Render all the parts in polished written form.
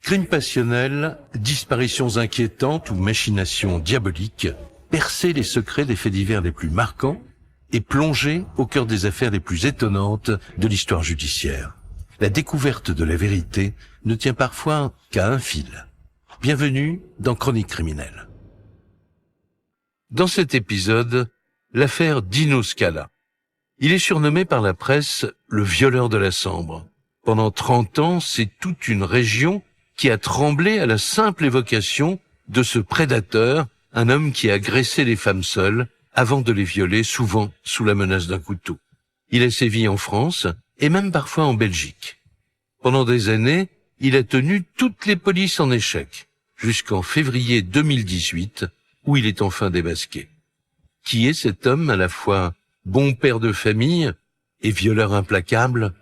Crimes passionnels, disparitions inquiétantes ou machinations diaboliques, percer les secrets des faits divers les plus marquants et plonger au cœur des affaires les plus étonnantes de l'histoire judiciaire. La découverte de la vérité ne tient parfois qu'à un fil. Bienvenue dans Chronique criminelle. Dans cet épisode, l'affaire Dino Scala. Il est surnommé par la presse le violeur de la Sambre. Pendant 30 ans, c'est toute une région qui a tremblé à la simple évocation de ce prédateur, un homme qui agressait les femmes seules avant de les violer, souvent sous la menace d'un couteau. Il a sévi en France et même parfois en Belgique. Pendant des années, il a tenu toutes les polices en échec, jusqu'en février 2018, où il est enfin démasqué. Qui est cet homme à la fois bon père de famille et violeur implacable?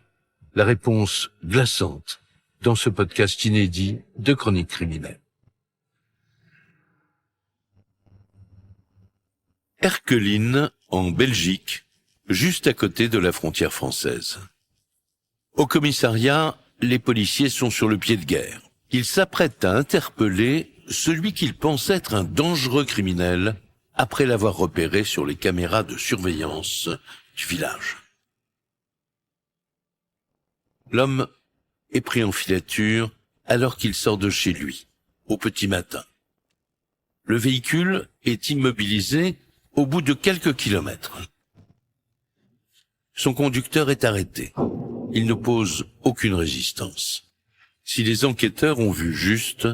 La réponse glaçante dans ce podcast inédit de Chronique criminelle. Erqueline, en Belgique, juste à côté de la frontière française. Au commissariat, les policiers sont sur le pied de guerre. Ils s'apprêtent à interpeller celui qu'ils pensent être un dangereux criminel après l'avoir repéré sur les caméras de surveillance du village. L'homme est pris en filature alors qu'il sort de chez lui, au petit matin. Le véhicule est immobilisé au bout de quelques kilomètres. Son conducteur est arrêté. Il n'oppose aucune résistance. Si les enquêteurs ont vu juste,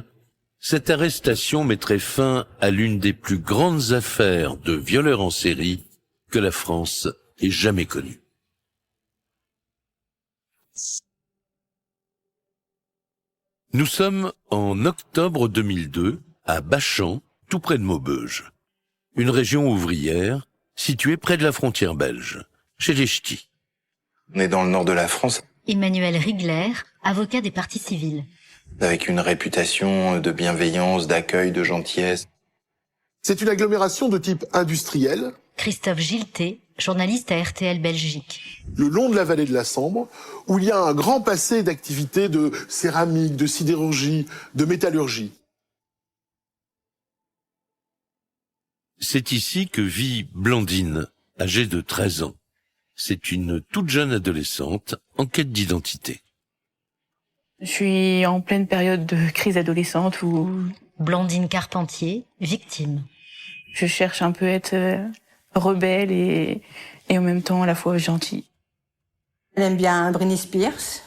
cette arrestation mettrait fin à l'une des plus grandes affaires de violeurs en série que la France ait jamais connue. Nous sommes en octobre 2002, à Bachan, tout près de Maubeuge. Une région ouvrière située près de la frontière belge, chez les Ch'tis. On est dans le nord de la France. Emmanuel Rigler, avocat des parties civiles. Avec une réputation de bienveillance, d'accueil, de gentillesse. C'est une agglomération de type industriel. Christophe Gilté, journaliste à RTL Belgique. Le long de la vallée de la Sambre, où il y a un grand passé d'activités de céramique, de sidérurgie, de métallurgie. C'est ici que vit Blandine, âgée de 13 ans. C'est une toute jeune adolescente en quête d'identité. Je suis en pleine période de crise adolescente où Blandine Carpentier, victime. je cherche un peu à être rebelle et en même temps à la fois gentille. Elle aime bien Britney Spears.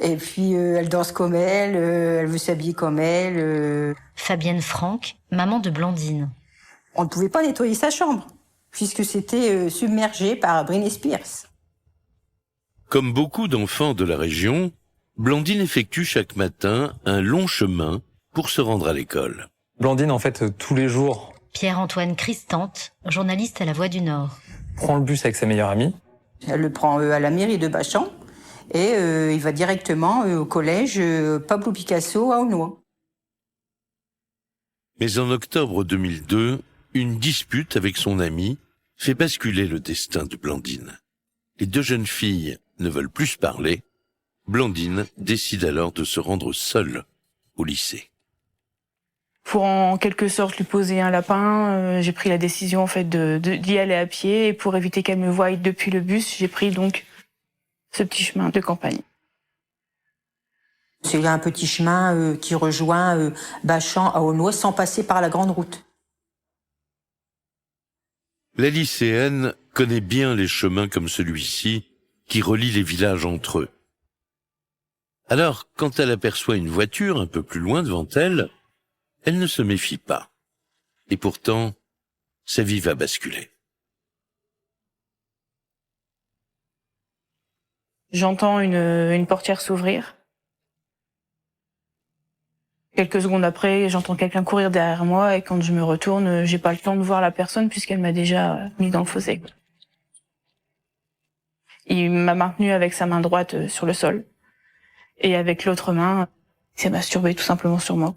Et puis elle danse comme elle, elle veut s'habiller comme elle. Fabienne Franck, maman de Blandine. On ne pouvait pas nettoyer sa chambre, puisque c'était submergé par Britney Spears. Comme beaucoup d'enfants de la région, Blandine effectue chaque matin un long chemin pour se rendre à l'école. Blandine, en fait, tous les jours, Pierre-Antoine Cristante, journaliste à La Voix du Nord. prend le bus avec sa meilleure amie. Elle le prend à la mairie de Bachan et il va directement au collège Pablo Picasso à Aulnois. Mais en octobre 2002, une dispute avec son ami fait basculer le destin de Blandine. Les deux jeunes filles ne veulent plus se parler. Blandine décide alors de se rendre seule au lycée. Pour en quelque sorte lui poser un lapin, j'ai pris la décision en fait d'y aller à pied et pour éviter qu'elle me voie depuis le bus, j'ai pris donc ce petit chemin de campagne. C'est un petit chemin qui rejoint Bachan à Aulnois sans passer par la grande route. La lycéenne connaît bien les chemins comme celui-ci qui relient les villages entre eux. Alors, quand elle aperçoit une voiture un peu plus loin devant elle, elle ne se méfie pas. Et pourtant, sa vie va basculer. J'entends une portière s'ouvrir. Quelques secondes après, j'entends quelqu'un courir derrière moi et quand je me retourne, j'ai pas le temps de voir la personne puisqu'elle m'a déjà mis dans le fossé. Il m'a maintenu avec sa main droite sur le sol et avec l'autre main, il s'est masturbé tout simplement sur moi.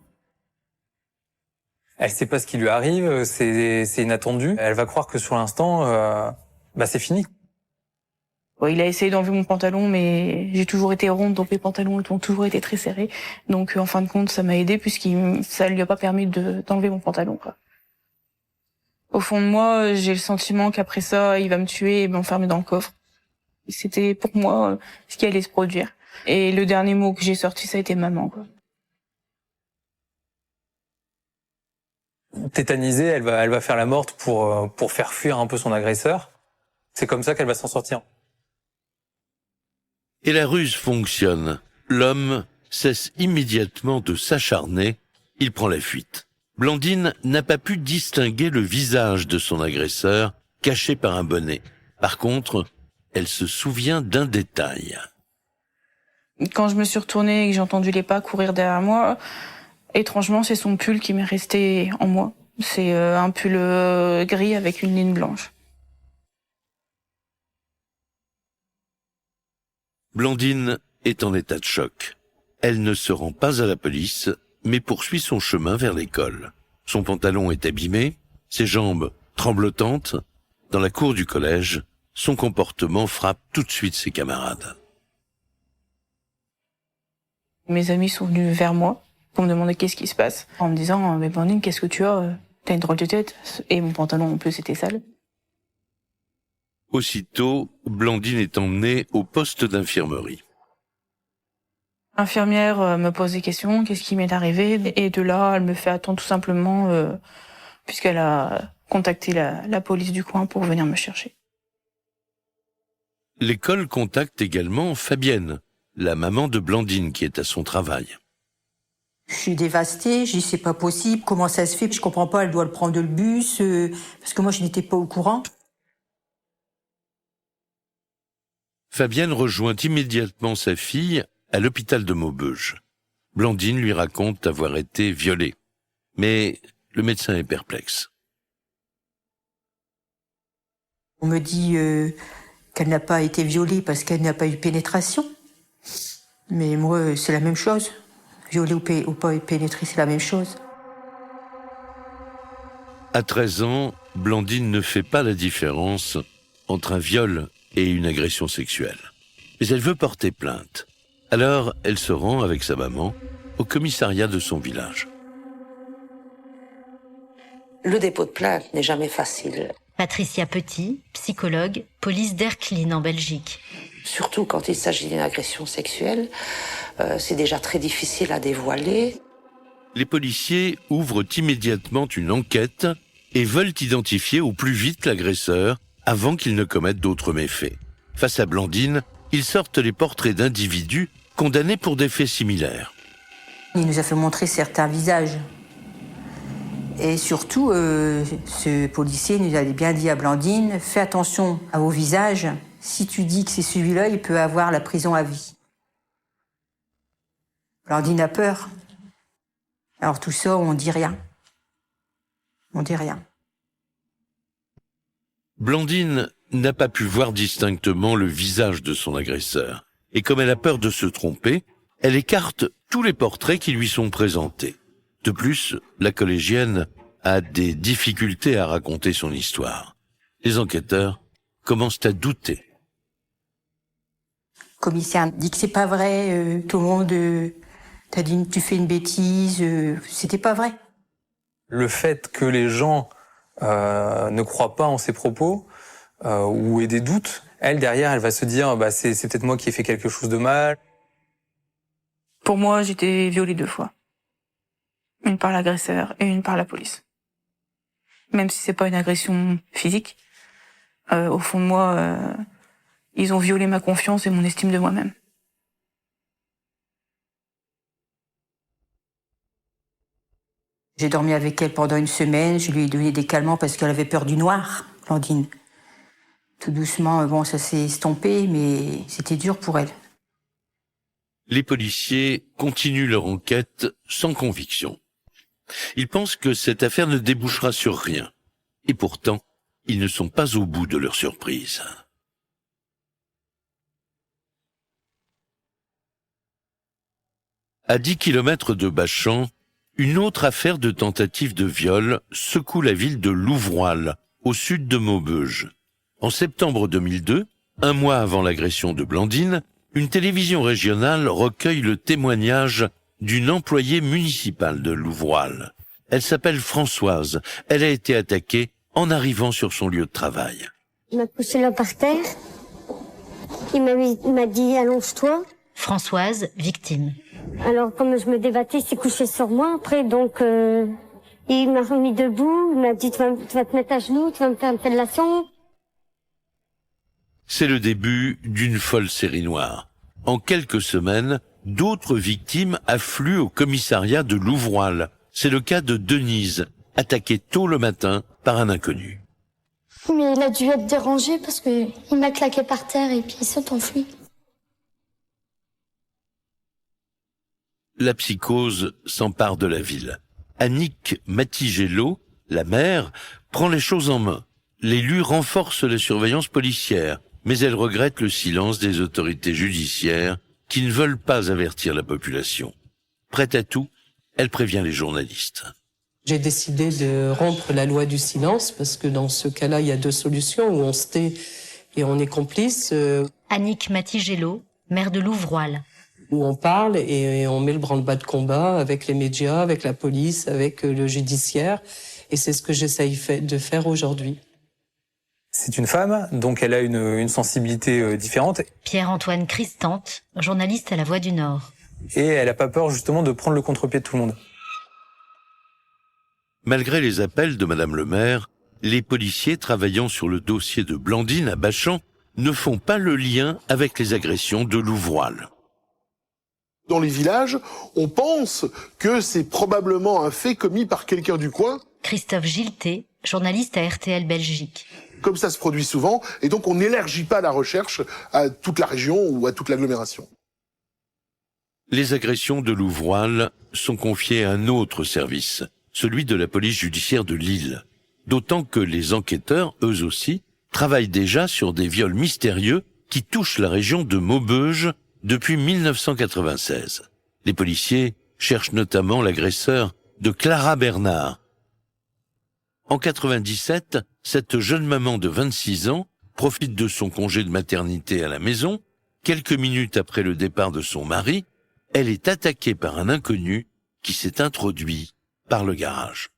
Elle sait pas ce qui lui arrive, c'est inattendu. Elle va croire que sur l'instant, c'est fini. Il a essayé d'enlever mon pantalon, mais j'ai toujours été ronde, donc mes pantalons ont toujours été très serrés. Donc en fin de compte, ça m'a aidé puisqu'il ça lui a pas permis d'enlever mon pantalon, quoi. Au fond de moi, j'ai le sentiment qu'après ça, il va me tuer et m'enfermer dans le coffre. C'était pour moi ce qui allait se produire. Et le dernier mot que j'ai sorti, ça a été maman, quoi. Tétanisée, elle va faire la morte pour faire fuir un peu son agresseur. C'est comme ça qu'elle va s'en sortir. Et la ruse fonctionne. L'homme cesse immédiatement de s'acharner. Il prend la fuite. Blandine n'a pas pu distinguer le visage de son agresseur, caché par un bonnet. Par contre, elle se souvient d'un détail. Quand je me suis retournée et que j'ai entendu les pas courir derrière moi, étrangement, c'est son pull qui m'est resté en moi. C'est un pull gris avec une ligne blanche. Blandine est en état de choc. Elle ne se rend pas à la police, mais poursuit son chemin vers l'école. Son pantalon est abîmé, ses jambes tremblotantes. Dans la cour du collège, son comportement frappe tout de suite ses camarades. Mes amis sont venus vers moi pour me demander qu'est-ce qui se passe, en me disant « Mais Blandine, qu'est-ce que tu as? T'as une drôle de tête ?» Et mon pantalon en plus était sale. Aussitôt, Blandine est emmenée au poste d'infirmerie. L'infirmière me pose des questions, qu'est-ce qui m'est arrivé? Et de là, elle me fait attendre tout simplement, puisqu'elle a contacté la police du coin pour venir me chercher. L'école contacte également Fabienne, la maman de Blandine qui est à son travail. Je suis dévastée, je dis c'est pas possible, comment ça se fait, je comprends pas, elle doit le prendre le bus, parce que moi je n'étais pas au courant. Fabienne rejoint immédiatement sa fille à l'hôpital de Maubeuge. Blandine lui raconte avoir été violée. Mais le médecin est perplexe. On me dit qu'elle n'a pas été violée parce qu'elle n'a pas eu pénétration. Mais moi, c'est la même chose. Violée ou pas pénétrer, c'est la même chose. À 13 ans, Blandine ne fait pas la différence entre un viol et une agression sexuelle. Mais elle veut porter plainte. Alors, elle se rend avec sa maman au commissariat de son village. Le dépôt de plainte n'est jamais facile. Patricia Petit, psychologue, police d'Erkline en Belgique. Surtout quand il s'agit d'une agression sexuelle, c'est déjà très difficile à dévoiler. Les policiers ouvrent immédiatement une enquête et veulent identifier au plus vite l'agresseur avant qu'il ne commette d'autres méfaits. Face à Blandine, ils sortent les portraits d'individus condamnés pour des faits similaires. Il nous a fait montrer certains visages. Et surtout, ce policier nous avait bien dit à Blandine, fais attention à vos visages. Si tu dis que c'est celui-là, il peut avoir la prison à vie. Blandine a peur. Alors tout ça, on dit rien. On dit rien. Blandine n'a pas pu voir distinctement le visage de son agresseur. Et comme elle a peur de se tromper, elle écarte tous les portraits qui lui sont présentés. De plus, la collégienne a des difficultés à raconter son histoire. Les enquêteurs commencent à douter. Le commissaire dit que c'est pas vrai, tout le monde t'a dit tu fais une bêtise, c'était pas vrai. Le fait que les gens ne croient pas en ses propos ou aient des doutes, elle derrière, elle va se dire c'est peut-être moi qui ai fait quelque chose de mal. Pour moi, j'ai été violée 2 fois. Une par l'agresseur et une par la police. Même si c'est pas une agression physique, au fond de moi, ils ont violé ma confiance et mon estime de moi-même. J'ai dormi avec elle pendant 1 semaine, je lui ai donné des calmants parce qu'elle avait peur du noir, Blandine. Tout doucement, bon, ça s'est estompé, mais c'était dur pour elle. Les policiers continuent leur enquête sans conviction. Ils pensent que cette affaire ne débouchera sur rien. Et pourtant, ils ne sont pas au bout de leur surprise. À 10 kilomètres de Bachan, une autre affaire de tentative de viol secoue la ville de Louvroil, au sud de Maubeuge. En septembre 2002, 1 mois avant l'agression de Blandine, une télévision régionale recueille le témoignage d'une employée municipale de Louvroil. Elle s'appelle Françoise. Elle a été attaquée en arrivant sur son lieu de travail. Il m'a poussé là par terre. Il m'a dit allonge-toi. Françoise, victime. Alors comme je me débattais, il s'est couché sur moi. Après donc il m'a remis debout. Il m'a dit tu vas te mettre à genoux, tu vas me faire une fellation. C'est le début d'une folle série noire. En quelques semaines, d'autres victimes affluent au commissariat de Louvroil. C'est le cas de Denise, attaquée tôt le matin par un inconnu. Mais il a dû être dérangé parce que il m'a claqué par terre et puis il s'est enfui. La psychose s'empare de la ville. Annick Matigello, la maire, prend les choses en main. L'élu renforce la surveillance policière, mais elle regrette le silence des autorités judiciaires qui ne veulent pas avertir la population. Prête à tout, elle prévient les journalistes. J'ai décidé de rompre la loi du silence parce que dans ce cas-là, il y a 2 solutions, où on se tait et on est complice. Annick Matigello, maire de Louvroil. Où on parle et on met le branle-bas de combat avec les médias, avec la police, avec le judiciaire. Et c'est ce que j'essaye de faire aujourd'hui. C'est une femme, donc elle a une sensibilité différente. Pierre-Antoine Cristante, journaliste à La Voix du Nord. Et elle n'a pas peur justement de prendre le contre-pied de tout le monde. Malgré les appels de Madame le maire, les policiers travaillant sur le dossier de Blandine à Bachan ne font pas le lien avec les agressions de Louvroil. Dans les villages, on pense que c'est probablement un fait commis par quelqu'un du coin. Christophe Gilté, journaliste à RTL Belgique. Comme ça se produit souvent, et donc on n'élargit pas la recherche à toute la région ou à toute l'agglomération. Les agressions de Louvroil sont confiées à un autre service, celui de la police judiciaire de Lille. D'autant que les enquêteurs, eux aussi, travaillent déjà sur des viols mystérieux qui touchent la région de Maubeuge depuis 1996. Les policiers cherchent notamment l'agresseur de Clara Bernard. En 97, cette jeune maman de 26 ans profite de son congé de maternité à la maison. Quelques minutes après le départ de son mari, elle est attaquée par un inconnu qui s'est introduit par le garage.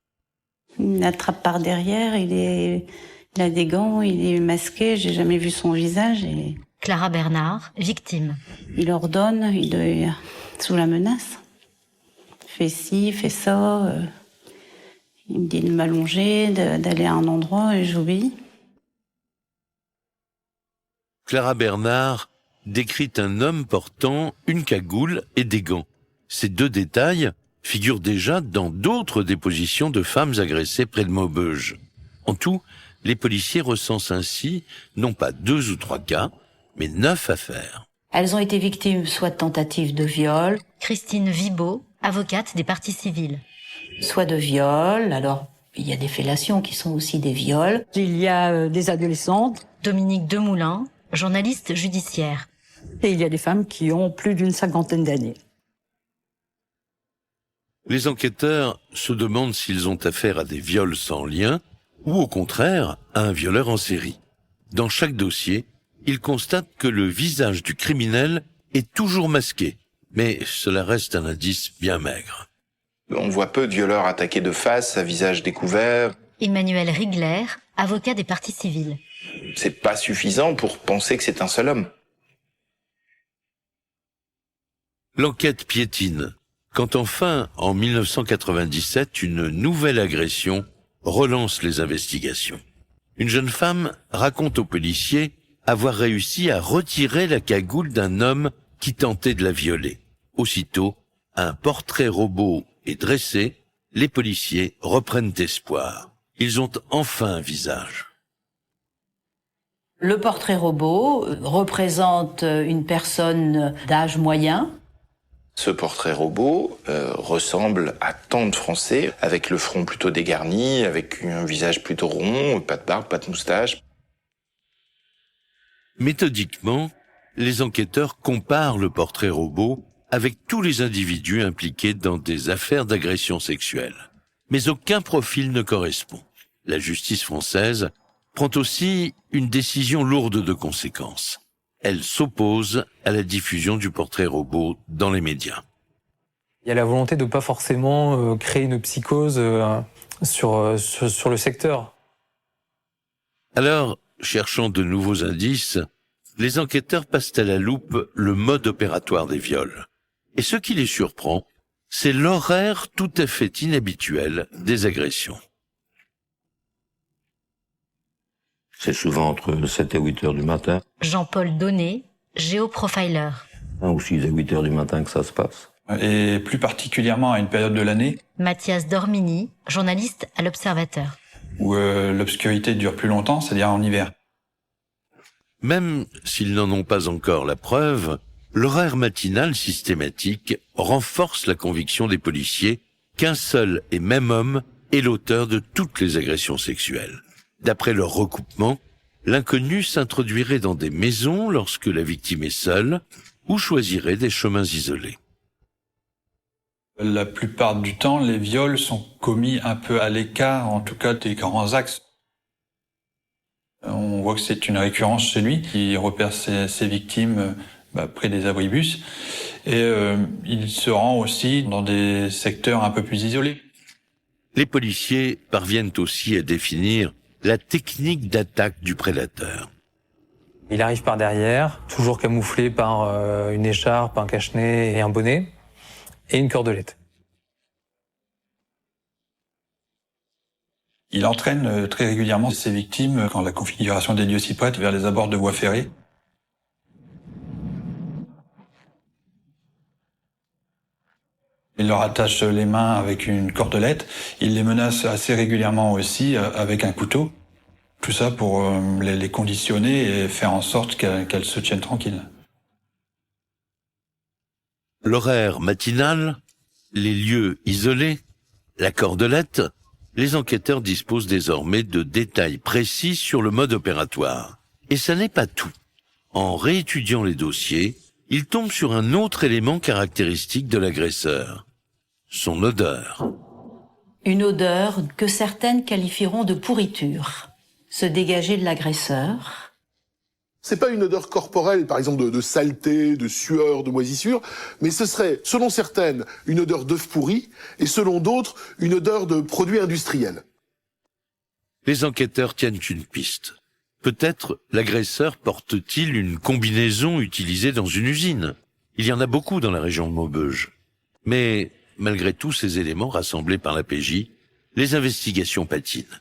Il l'attrape par derrière, il a des gants, il est masqué, j'ai jamais vu son visage. Et Clara Bernard, victime. il ordonne, il est sous la menace. Fais ci, fais ça. Il me dit de m'allonger, d'aller à un endroit et j'obéis. Clara Bernard décrit un homme portant une cagoule et des gants. Ces 2 détails figurent déjà dans d'autres dépositions de femmes agressées près de Maubeuge. En tout, les policiers recensent ainsi non pas 2 ou 3 cas, mais 9 affaires. Elles ont été victimes soit de tentatives de viol, Christine Vibaud, avocate des parties civiles. soit de viol. Alors, il y a des fellations qui sont aussi des viols. Il y a des adolescentes. Dominique Demoulin, journaliste judiciaire. Et il y a des femmes qui ont plus d'une 50aine d'années. Les enquêteurs se demandent s'ils ont affaire à des viols sans lien ou au contraire à un violeur en série. Dans chaque dossier, ils constatent que le visage du criminel est toujours masqué, mais cela reste un indice bien maigre. On voit peu de violeurs attaqués de face, à visage découvert. Emmanuel Rigler, avocat des parties civiles. C'est pas suffisant pour penser que c'est un seul homme. L'enquête piétine, quand enfin, en 1997, une nouvelle agression relance les investigations. Une jeune femme raconte aux policiers avoir réussi à retirer la cagoule d'un homme qui tentait de la violer. Aussitôt, un portrait robot est dressé, les policiers reprennent espoir. Ils ont enfin un visage. Le portrait robot représente une personne d'âge moyen. Ce portrait robot ressemble à tant de Français, avec le front plutôt dégarni, avec un visage plutôt rond, pas de barbe, pas de moustache. Méthodiquement, les enquêteurs comparent le portrait robot avec tous les individus impliqués dans des affaires d'agression sexuelle. Mais aucun profil ne correspond. La justice française prend aussi une décision lourde de conséquences. Elle s'oppose à la diffusion du portrait robot dans les médias. Il y a la volonté de ne pas forcément créer une psychose sur le secteur. Alors, cherchant de nouveaux indices, les enquêteurs passent à la loupe le mode opératoire des viols. Et ce qui les surprend, c'est l'horaire tout à fait inhabituel des agressions. C'est souvent entre 7 et 8 heures du matin. Jean-Paul Donnet, géoprofiler. 1 ou 6 à 8 heures du matin que ça se passe. Et plus particulièrement à une période de l'année. Mathias Dormini, journaliste à l'Observateur. Où l'obscurité dure plus longtemps, c'est-à-dire en hiver. Même s'ils n'en ont pas encore la preuve, l'horaire matinal systématique renforce la conviction des policiers qu'un seul et même homme est l'auteur de toutes les agressions sexuelles. D'après leur recoupement, l'inconnu s'introduirait dans des maisons lorsque la victime est seule ou choisirait des chemins isolés. La plupart du temps, les viols sont commis un peu à l'écart, en tout cas des grands axes. On voit que c'est une récurrence chez lui, qui repère ses victimes près des abribus, et il se rend aussi dans des secteurs un peu plus isolés. Les policiers parviennent aussi à définir la technique d'attaque du prédateur. Il arrive par derrière, toujours camouflé par une écharpe, un cache-nez et un bonnet, et une cordelette. Il entraîne très régulièrement ses victimes quand la configuration des lieux s'y prête vers les abords de voies ferrées. Il leur attache les mains avec une cordelette. Il les menace assez régulièrement aussi avec un couteau. Tout ça pour les conditionner et faire en sorte qu'elles se tiennent tranquilles. L'horaire matinal, les lieux isolés, la cordelette, les enquêteurs disposent désormais de détails précis sur le mode opératoire. Et ça n'est pas tout. En réétudiant les dossiers, ils tombent sur un autre élément caractéristique de l'agresseur. Son odeur. Une odeur que certaines qualifieront de pourriture. Se dégager de l'agresseur. C'est pas une odeur corporelle, par exemple de saleté, de sueur, de moisissure, mais ce serait, selon certaines, une odeur d'œuf pourri, et selon d'autres, une odeur de produits industriels. Les enquêteurs tiennent une piste. Peut-être l'agresseur porte-t-il une combinaison utilisée dans une usine. Il y en a beaucoup dans la région de Maubeuge. Mais, malgré tous ces éléments rassemblés par la PJ, les investigations patinent.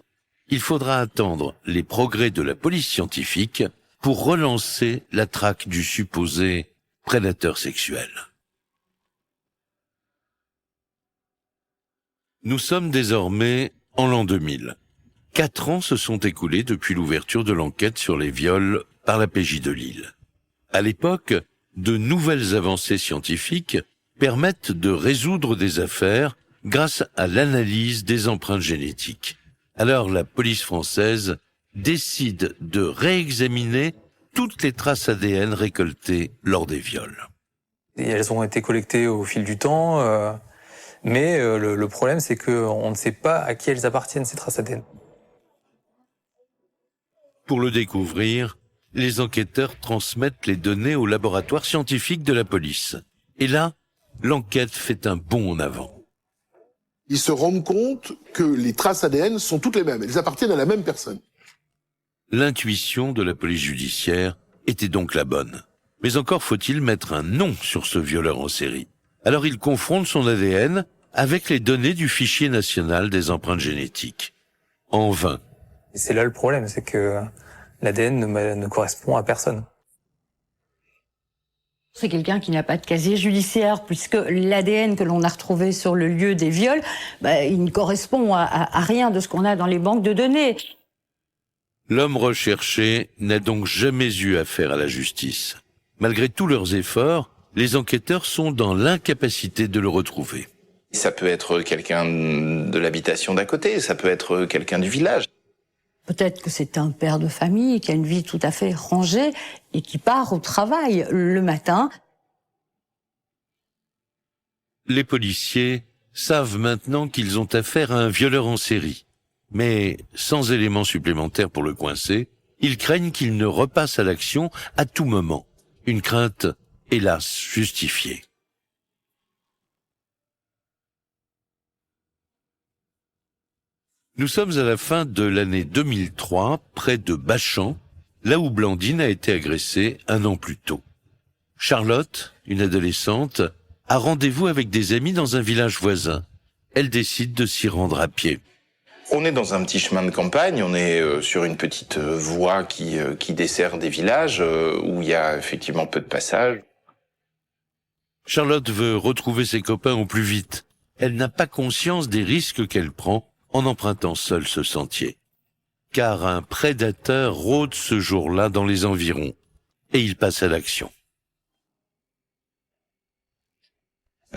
Il faudra attendre les progrès de la police scientifique pour relancer la traque du supposé prédateur sexuel. Nous sommes désormais en l'an 2000. 4 ans se sont écoulés depuis l'ouverture de l'enquête sur les viols par la PJ de Lille. À l'époque, de nouvelles avancées scientifiques permettent de résoudre des affaires grâce à l'analyse des empreintes génétiques. Alors la police française décide de réexaminer toutes les traces ADN récoltées lors des viols. Et elles ont été collectées au fil du temps, mais le problème c'est qu'on ne sait pas à qui elles appartiennent, ces traces ADN. Pour le découvrir, les enquêteurs transmettent les données au laboratoire scientifique de la police. Et là, l'enquête fait un bond en avant. Ils se rendent compte que les traces ADN sont toutes les mêmes, elles appartiennent à la même personne. L'intuition de la police judiciaire était donc la bonne. Mais encore faut-il mettre un nom sur ce violeur en série. Alors ils confrontent son ADN avec les données du fichier national des empreintes génétiques. En vain. Et c'est là le problème, c'est que l'ADN ne correspond à personne. C'est quelqu'un qui n'a pas de casier judiciaire, puisque l'ADN que l'on a retrouvé sur le lieu des viols, il ne correspond à rien de ce qu'on a dans les banques de données. L'homme recherché n'a donc jamais eu affaire à la justice. Malgré tous leurs efforts, les enquêteurs sont dans l'incapacité de le retrouver. Ça peut être quelqu'un de l'habitation d'à côté, ça peut être quelqu'un du village. Peut-être que c'est un père de famille qui a une vie tout à fait rangée et qui part au travail le matin. Les policiers savent maintenant qu'ils ont affaire à un violeur en série. Mais sans éléments supplémentaires pour le coincer, ils craignent qu'il ne repasse à l'action à tout moment. Une crainte, hélas, justifiée. Nous sommes à la fin de l'année 2003, près de Bachan, là où Blandine a été agressée un an plus tôt. Charlotte, une adolescente, a rendez-vous avec des amis dans un village voisin. Elle décide de s'y rendre à pied. On est dans un petit chemin de campagne, on est sur une petite voie qui dessert des villages où il y a effectivement peu de passages. Charlotte veut retrouver ses copains au plus vite. Elle n'a pas conscience des risques qu'elle prend en empruntant seule ce sentier. Car un prédateur rôde ce jour-là dans les environs, et il passe à l'action.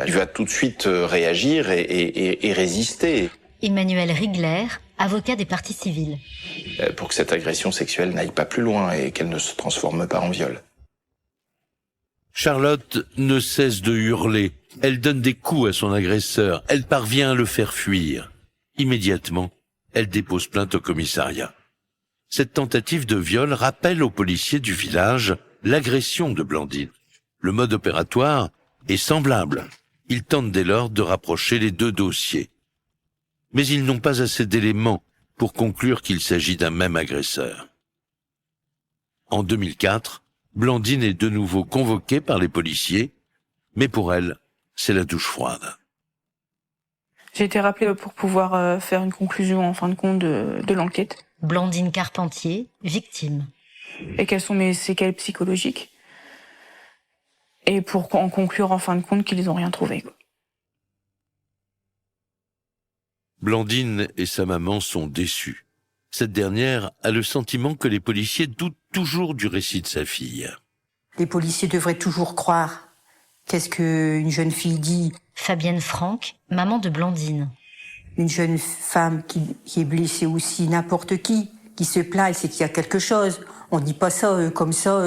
Il va tout de suite réagir et résister. Emmanuel Rigler, avocat des parties civiles. Pour que cette agression sexuelle n'aille pas plus loin et qu'elle ne se transforme pas en viol. Charlotte ne cesse de hurler. Elle donne des coups à son agresseur. Elle parvient à le faire fuir. Immédiatement, elle dépose plainte au commissariat. Cette tentative de viol rappelle aux policiers du village l'agression de Blandine. Le mode opératoire est semblable. Ils tentent dès lors de rapprocher les deux dossiers. Mais ils n'ont pas assez d'éléments pour conclure qu'il s'agit d'un même agresseur. En 2004, Blandine est de nouveau convoquée par les policiers, mais pour elle, c'est la douche froide. J'ai été rappelée pour pouvoir faire une conclusion en fin de compte de l'enquête. Blandine Carpentier, victime. Et quelles sont mes séquelles psychologiques. Et pour en conclure en fin de compte qu'ils n'ont rien trouvé. Blandine et sa maman sont déçues. Cette dernière a le sentiment que les policiers doutent toujours du récit de sa fille. Les policiers devraient toujours croire. Qu'est-ce qu'une jeune fille dit? Fabienne Franck, maman de Blandine. Une jeune femme qui est blessée aussi, n'importe qui se plaint, c'est qu'il y a quelque chose. On dit pas ça comme ça.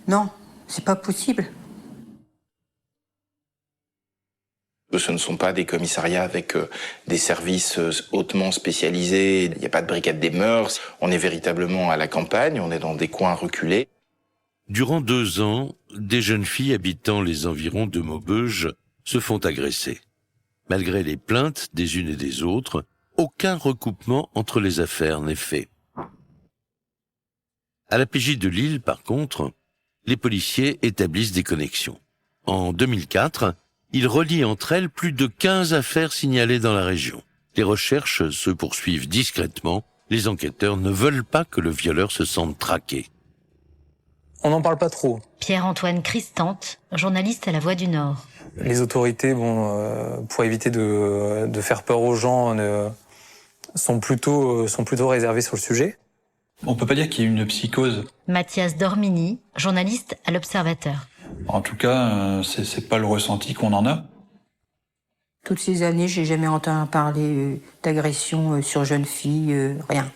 Non, c'est pas possible. Ce ne sont pas des commissariats avec des services hautement spécialisés. Il n'y a pas de brigade des mœurs. On est véritablement à la campagne, on est dans des coins reculés. Durant 2 ans, des jeunes filles habitant les environs de Maubeuge se font agresser. Malgré les plaintes des unes et des autres, aucun recoupement entre les affaires n'est fait. À la PJ de Lille, par contre, les policiers établissent des connexions. En 2004, ils relient entre elles plus de 15 affaires signalées dans la région. Les recherches se poursuivent discrètement. Les enquêteurs ne veulent pas que le violeur se sente traqué. On n'en parle pas trop. Pierre-Antoine Cristante, journaliste à La Voix du Nord. Les autorités, pour éviter de faire peur aux gens, sont plutôt réservées sur le sujet. On peut pas dire qu'il y ait une psychose. Mathias Dormini, journaliste à L'Observateur. En tout cas, c'est pas le ressenti qu'on en a. Toutes ces années, j'ai jamais entendu parler d'agression sur jeune fille, rien.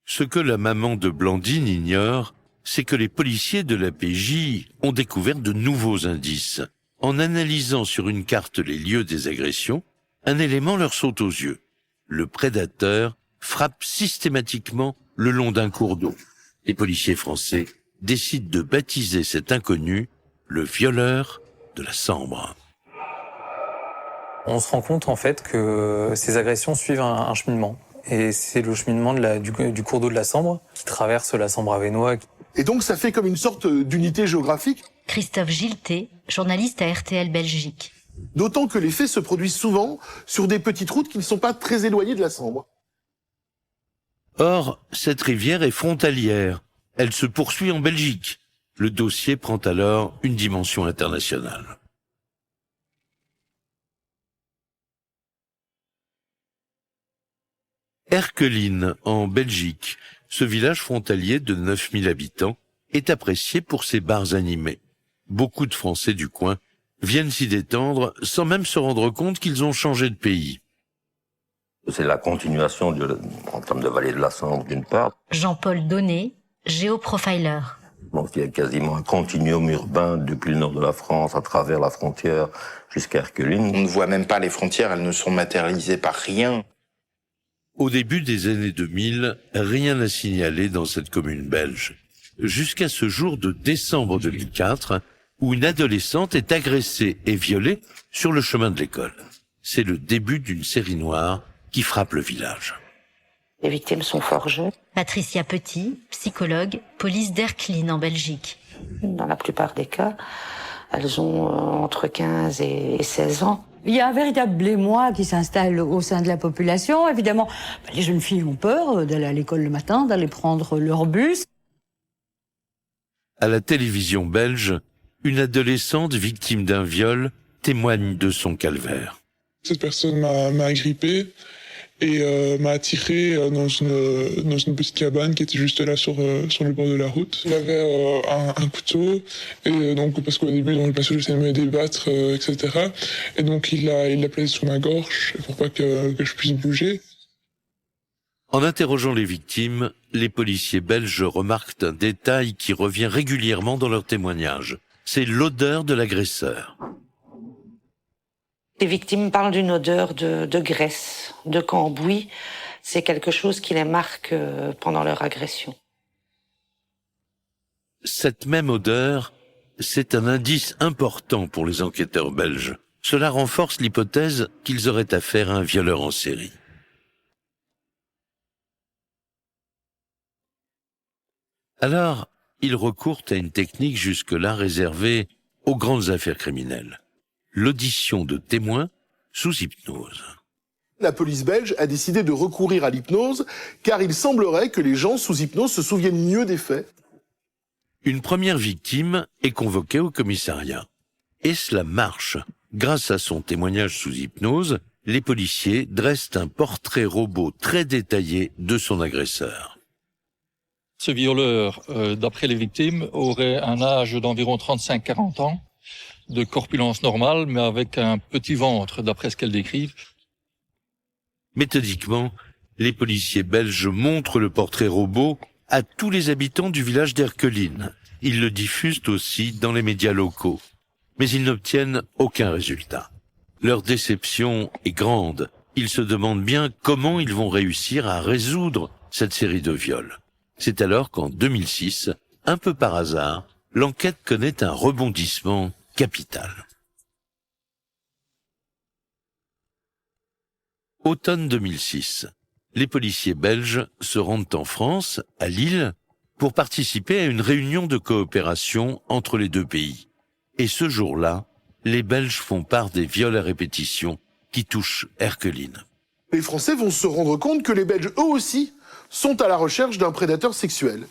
Ce que la maman de Blandine ignore, c'est que les policiers de la PJ ont découvert de nouveaux indices. En analysant sur une carte les lieux des agressions, un élément leur saute aux yeux. Le prédateur frappe systématiquement le long d'un cours d'eau. Les policiers français décident de baptiser cet inconnu le violeur de la Sambre. On se rend compte en fait que ces agressions suivent un cheminement. Et c'est le cheminement du cours d'eau de la Sambre qui traverse la Sambre-Avesnois. Et donc ça fait comme une sorte d'unité géographique. Christophe Gilté, journaliste à RTL Belgique. D'autant que les faits se produisent souvent sur des petites routes qui ne sont pas très éloignées de la Sambre. Or, cette rivière est frontalière. Elle se poursuit en Belgique. Le dossier prend alors une dimension internationale. Erqueline, en Belgique, ce village frontalier de 9000 habitants, est apprécié pour ses bars animés. Beaucoup de Français du coin viennent s'y détendre sans même se rendre compte qu'ils ont changé de pays. C'est la continuation en termes de vallée de la Sambre d'une part. Jean-Paul Donnet, géoprofiler. Donc il y a quasiment un continuum urbain depuis le nord de la France, à travers la frontière jusqu'à Erquelines. On ne voit même pas les frontières, elles ne sont matérialisées par rien. Au début des années 2000, rien n'a signalé dans cette commune belge. Jusqu'à ce jour de décembre 2004, où une adolescente est agressée et violée sur le chemin de l'école. C'est le début d'une série noire qui frappe le village. Les victimes sont fort jeunes. Patricia Petit, psychologue, police d'Erquelines en Belgique. Dans la plupart des cas, elles ont entre 15 et 16 ans. Il y a un véritable émoi qui s'installe au sein de la population. Évidemment, les jeunes filles ont peur d'aller à l'école le matin, d'aller prendre leur bus. À la télévision belge, une adolescente victime d'un viol témoigne de son calvaire. Cette personne m'a agrippé et m'a attiré dans une petite cabane qui était juste là sur le bord de la route. Il avait un couteau, et donc parce qu'au début dans le passage j'essayais de me débattre, etc. Et donc il l'a placé sur ma gorge pour pas que je puisse bouger. En interrogeant les victimes, les policiers belges remarquent un détail qui revient régulièrement dans leurs témoignages. C'est l'odeur de l'agresseur. Les victimes parlent d'une odeur de graisse, de cambouis. C'est quelque chose qui les marque pendant leur agression. Cette même odeur, c'est un indice important pour les enquêteurs belges. Cela renforce l'hypothèse qu'ils auraient affaire à un violeur en série. Alors, ils recourent à une technique jusque-là réservée aux grandes affaires criminelles. L'audition de témoins sous hypnose. La police belge a décidé de recourir à l'hypnose, car il semblerait que les gens sous hypnose se souviennent mieux des faits. Une première victime est convoquée au commissariat. Et cela marche. Grâce à son témoignage sous hypnose, les policiers dressent un portrait robot très détaillé de son agresseur. Ce violeur, d'après les victimes, aurait un âge d'environ 35-40 ans, de corpulence normale, mais avec un petit ventre, d'après ce qu'elles décrivent. Méthodiquement, les policiers belges montrent le portrait robot à tous les habitants du village d'Erquelines. Ils le diffusent aussi dans les médias locaux. Mais ils n'obtiennent aucun résultat. Leur déception est grande. Ils se demandent bien comment ils vont réussir à résoudre cette série de viols. C'est alors qu'en 2006, un peu par hasard, l'enquête connaît un rebondissement capital. Automne 2006, les policiers belges se rendent en France, à Lille, pour participer à une réunion de coopération entre les deux pays. Et ce jour-là, les Belges font part des viols à répétition qui touchent Erquelines. Les Français vont se rendre compte que les Belges, eux aussi, sont à la recherche d'un prédateur sexuel.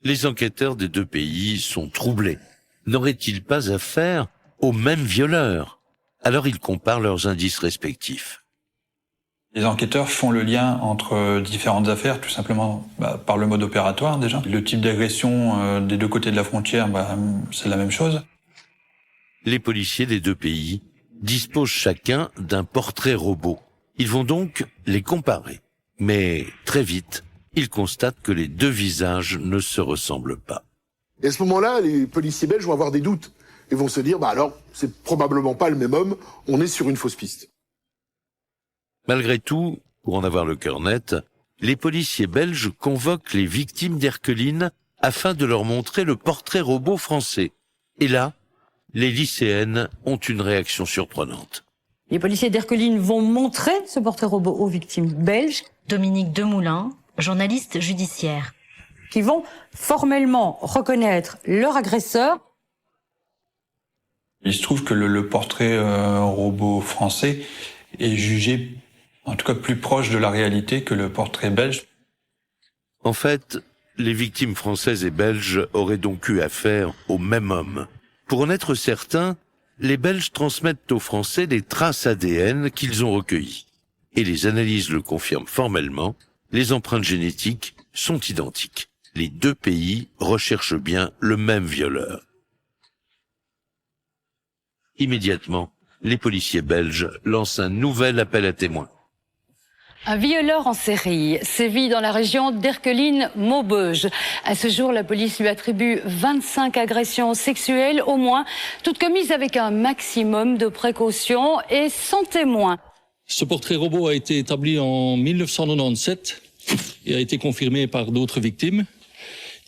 Les enquêteurs des deux pays sont troublés. N'auraient-ils pas affaire aux mêmes violeurs? Alors ils comparent leurs indices respectifs. Les enquêteurs font le lien entre différentes affaires, tout simplement par le mode opératoire déjà. Le type d'agression des deux côtés de la frontière, c'est la même chose. Les policiers des deux pays disposent chacun d'un portrait robot. Ils vont donc les comparer. Mais très vite, ils constatent que les deux visages ne se ressemblent pas. Et à ce moment-là, les policiers belges vont avoir des doutes. Et vont se dire, alors, c'est probablement pas le même homme, on est sur une fausse piste. Malgré tout, pour en avoir le cœur net, les policiers belges convoquent les victimes d'Erquelines afin de leur montrer le portrait robot français. Et là, les lycéennes ont une réaction surprenante. Les policiers d'Erquelines vont montrer ce portrait robot aux victimes belges. Dominique Demoulin, journaliste judiciaire. Qui vont formellement reconnaître leur agresseur. Il se trouve que le portrait robot français est jugé, en tout cas, plus proche de la réalité que le portrait belge. En fait, les victimes françaises et belges auraient donc eu affaire au même homme. Pour en être certains, les Belges transmettent aux Français les traces ADN qu'ils ont recueillies. Et les analyses le confirment formellement, les empreintes génétiques sont identiques. Les deux pays recherchent bien le même violeur. Immédiatement, les policiers belges lancent un nouvel appel à témoins. Un violeur en série sévit dans la région d'Erqueline-Maubeuge. À ce jour, la police lui attribue 25 agressions sexuelles, au moins, toutes commises avec un maximum de précautions et sans témoin. Ce portrait robot a été établi en 1997 et a été confirmé par d'autres victimes.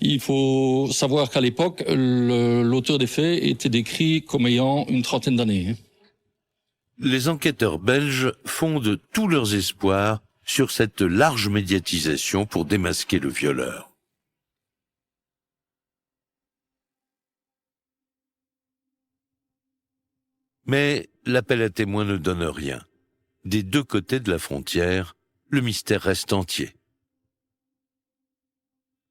Il faut savoir qu'à l'époque, l'auteur des faits était décrit comme ayant une trentaine d'années. Les enquêteurs belges fondent tous leurs espoirs sur cette large médiatisation pour démasquer le violeur. Mais l'appel à témoins ne donne rien. Des deux côtés de la frontière, le mystère reste entier.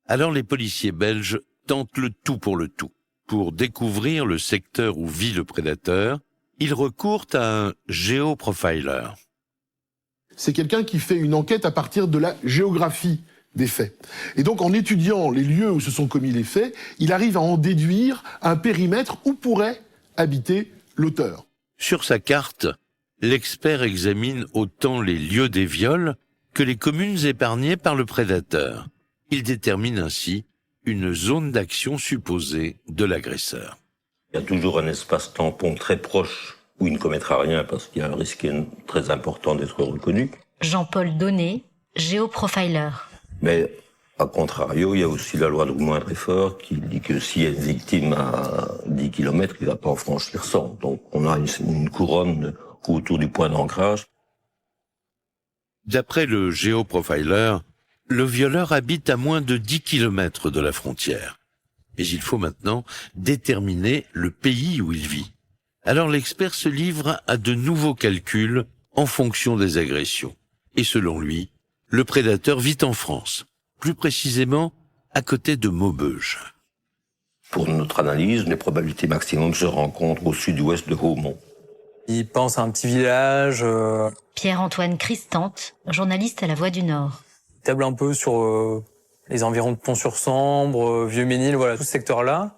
Alors les policiers belges tentent le tout. Pour découvrir le secteur où vit le prédateur, ils recourent à un géoprofiler. C'est quelqu'un qui fait une enquête à partir de la géographie des faits. Et donc, en étudiant les lieux où se sont commis les faits, il arrive à en déduire un périmètre où pourrait habiter l'auteur. Sur sa carte, l'expert examine autant les lieux des viols que les communes épargnées par le prédateur. Il détermine ainsi une zone d'action supposée de l'agresseur. Il y a toujours un espace tampon très proche où il ne commettra rien parce qu'il y a un risque très important d'être reconnu. Jean-Paul Donnet, géoprofiler. Mais, à contrario, il y a aussi la loi de moindre effort qui dit que s'il y a une victime à 10 km, il ne va pas en franchir 100. Donc on a une couronne autour du point d'ancrage. D'après le géoprofiler, le violeur habite à moins de 10 km de la frontière. Mais il faut maintenant déterminer le pays où il vit. Alors l'expert se livre à de nouveaux calculs en fonction des agressions. Et selon lui, le prédateur vit en France, plus précisément à côté de Maubeuge. Pour notre analyse, les probabilités maximum se rencontrent au sud-ouest de Haumont. Il pense à un petit village. Pierre-Antoine Cristante, journaliste à La Voix du Nord. Il table un peu sur les environs de Pont-sur-Sambre, Vieux-Ménil, voilà, tout ce secteur-là.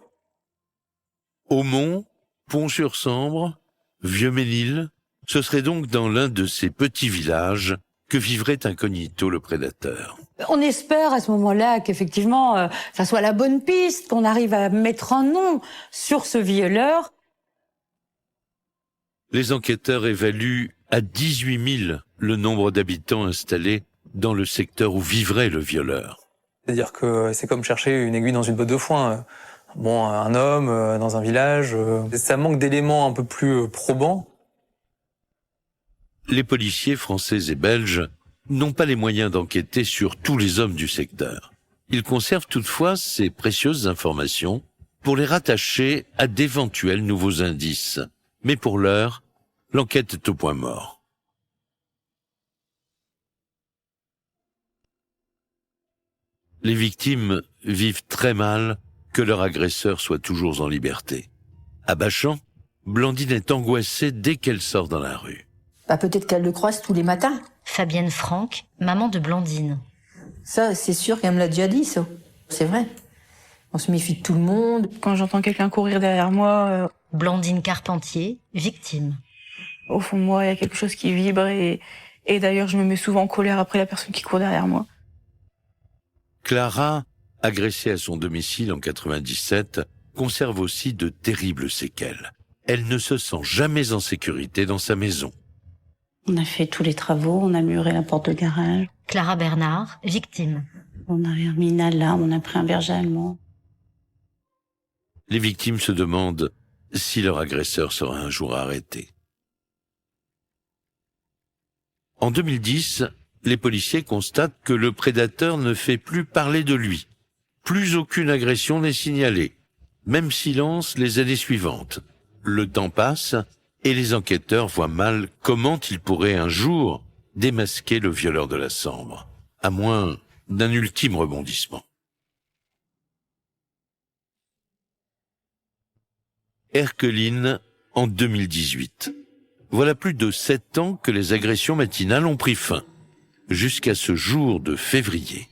Haumont, Pont-sur-Sambre, Vieux-Ménil, ce serait donc dans l'un de ces petits villages que vivrait incognito le prédateur. On espère à ce moment-là qu'effectivement, ça soit la bonne piste, qu'on arrive à mettre un nom sur ce violeur. Les enquêteurs évaluent à 18 000 le nombre d'habitants installés dans le secteur où vivrait le violeur. C'est-à-dire que c'est comme chercher une aiguille dans une botte de foin. Bon, un homme dans un village, ça manque d'éléments un peu plus probants. Les policiers français et belges n'ont pas les moyens d'enquêter sur tous les hommes du secteur. Ils conservent toutefois ces précieuses informations pour les rattacher à d'éventuels nouveaux indices. Mais pour l'heure, l'enquête est au point mort. Les victimes vivent très mal que leur agresseur soit toujours en liberté. À Bachan, Blandine est angoissée dès qu'elle sort dans la rue. Peut-être qu'elle le croise tous les matins. Fabienne Franck, maman de Blandine. Ça, c'est sûr qu'elle me l'a déjà dit, ça. C'est vrai. On se méfie de tout le monde. Quand j'entends quelqu'un courir derrière moi... Blandine Carpentier, victime. Au fond de moi, il y a quelque chose qui vibre et d'ailleurs, je me mets souvent en colère après la personne qui court derrière moi. Clara, agressée à son domicile en 97, conserve aussi de terribles séquelles. Elle ne se sent jamais en sécurité dans sa maison. On a fait tous les travaux, on a muré la porte de garage. Clara Bernard, victime. On a remis une alarme, on a pris un berger allemand. Les victimes se demandent si leur agresseur sera un jour arrêté. En 2010, les policiers constatent que le prédateur ne fait plus parler de lui. Plus aucune agression n'est signalée. Même silence les années suivantes. Le temps passe et les enquêteurs voient mal comment ils pourraient un jour démasquer le violeur de la Sambre, à moins d'un ultime rebondissement. Erqueline, en 2018. Voilà plus de 7 ans que les agressions matinales ont pris fin, jusqu'à ce jour de février.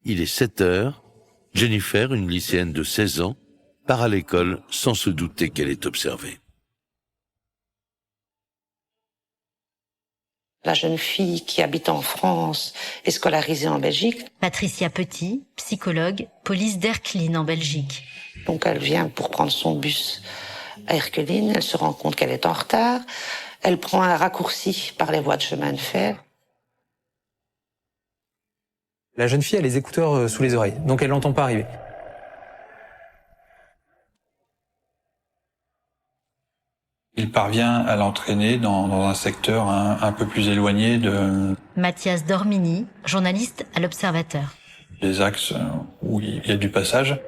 Il est 7 heures, Jennifer, une lycéenne de 16 ans, part à l'école sans se douter qu'elle est observée. La jeune fille qui habite en France est scolarisée en Belgique. Patricia Petit, psychologue, police d'Erquelines en Belgique. Donc elle vient pour prendre son bus à Erquelines, elle se rend compte qu'elle est en retard, elle prend un raccourci par les voies de chemin de fer. La jeune fille a les écouteurs sous les oreilles, donc elle l'entend pas arriver. Il parvient à l'entraîner dans un secteur un peu plus éloigné Mathias Dormini, journaliste à l'Observateur. des axes où il y a du passage.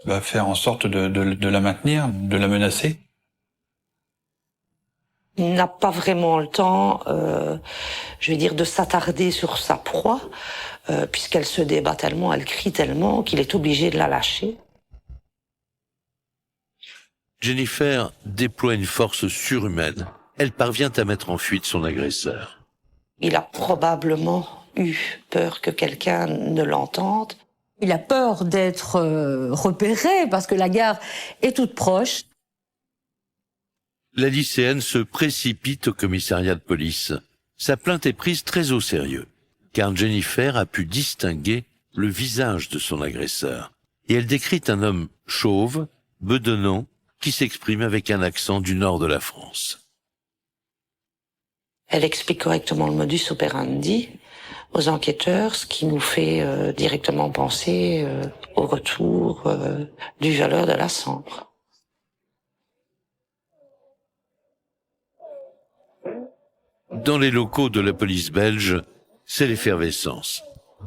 Il va faire en sorte de la maintenir, de la menacer. Il n'a pas vraiment le temps, de s'attarder sur sa proie, puisqu'elle se débat tellement, elle crie tellement qu'il est obligé de la lâcher. Jennifer déploie une force surhumaine. Elle parvient à mettre en fuite son agresseur. Il a probablement eu peur que quelqu'un ne l'entende. Il a peur d'être repéré parce que la gare est toute proche. La lycéenne se précipite au commissariat de police. Sa plainte est prise très au sérieux, car Jennifer a pu distinguer le visage de son agresseur. Et elle décrit un homme chauve, bedonnant, qui s'exprime avec un accent du nord de la France. Elle explique correctement le modus operandi aux enquêteurs, ce qui nous fait directement penser au retour du violeur de la Sambre. Dans les locaux de la police belge, c'est l'effervescence.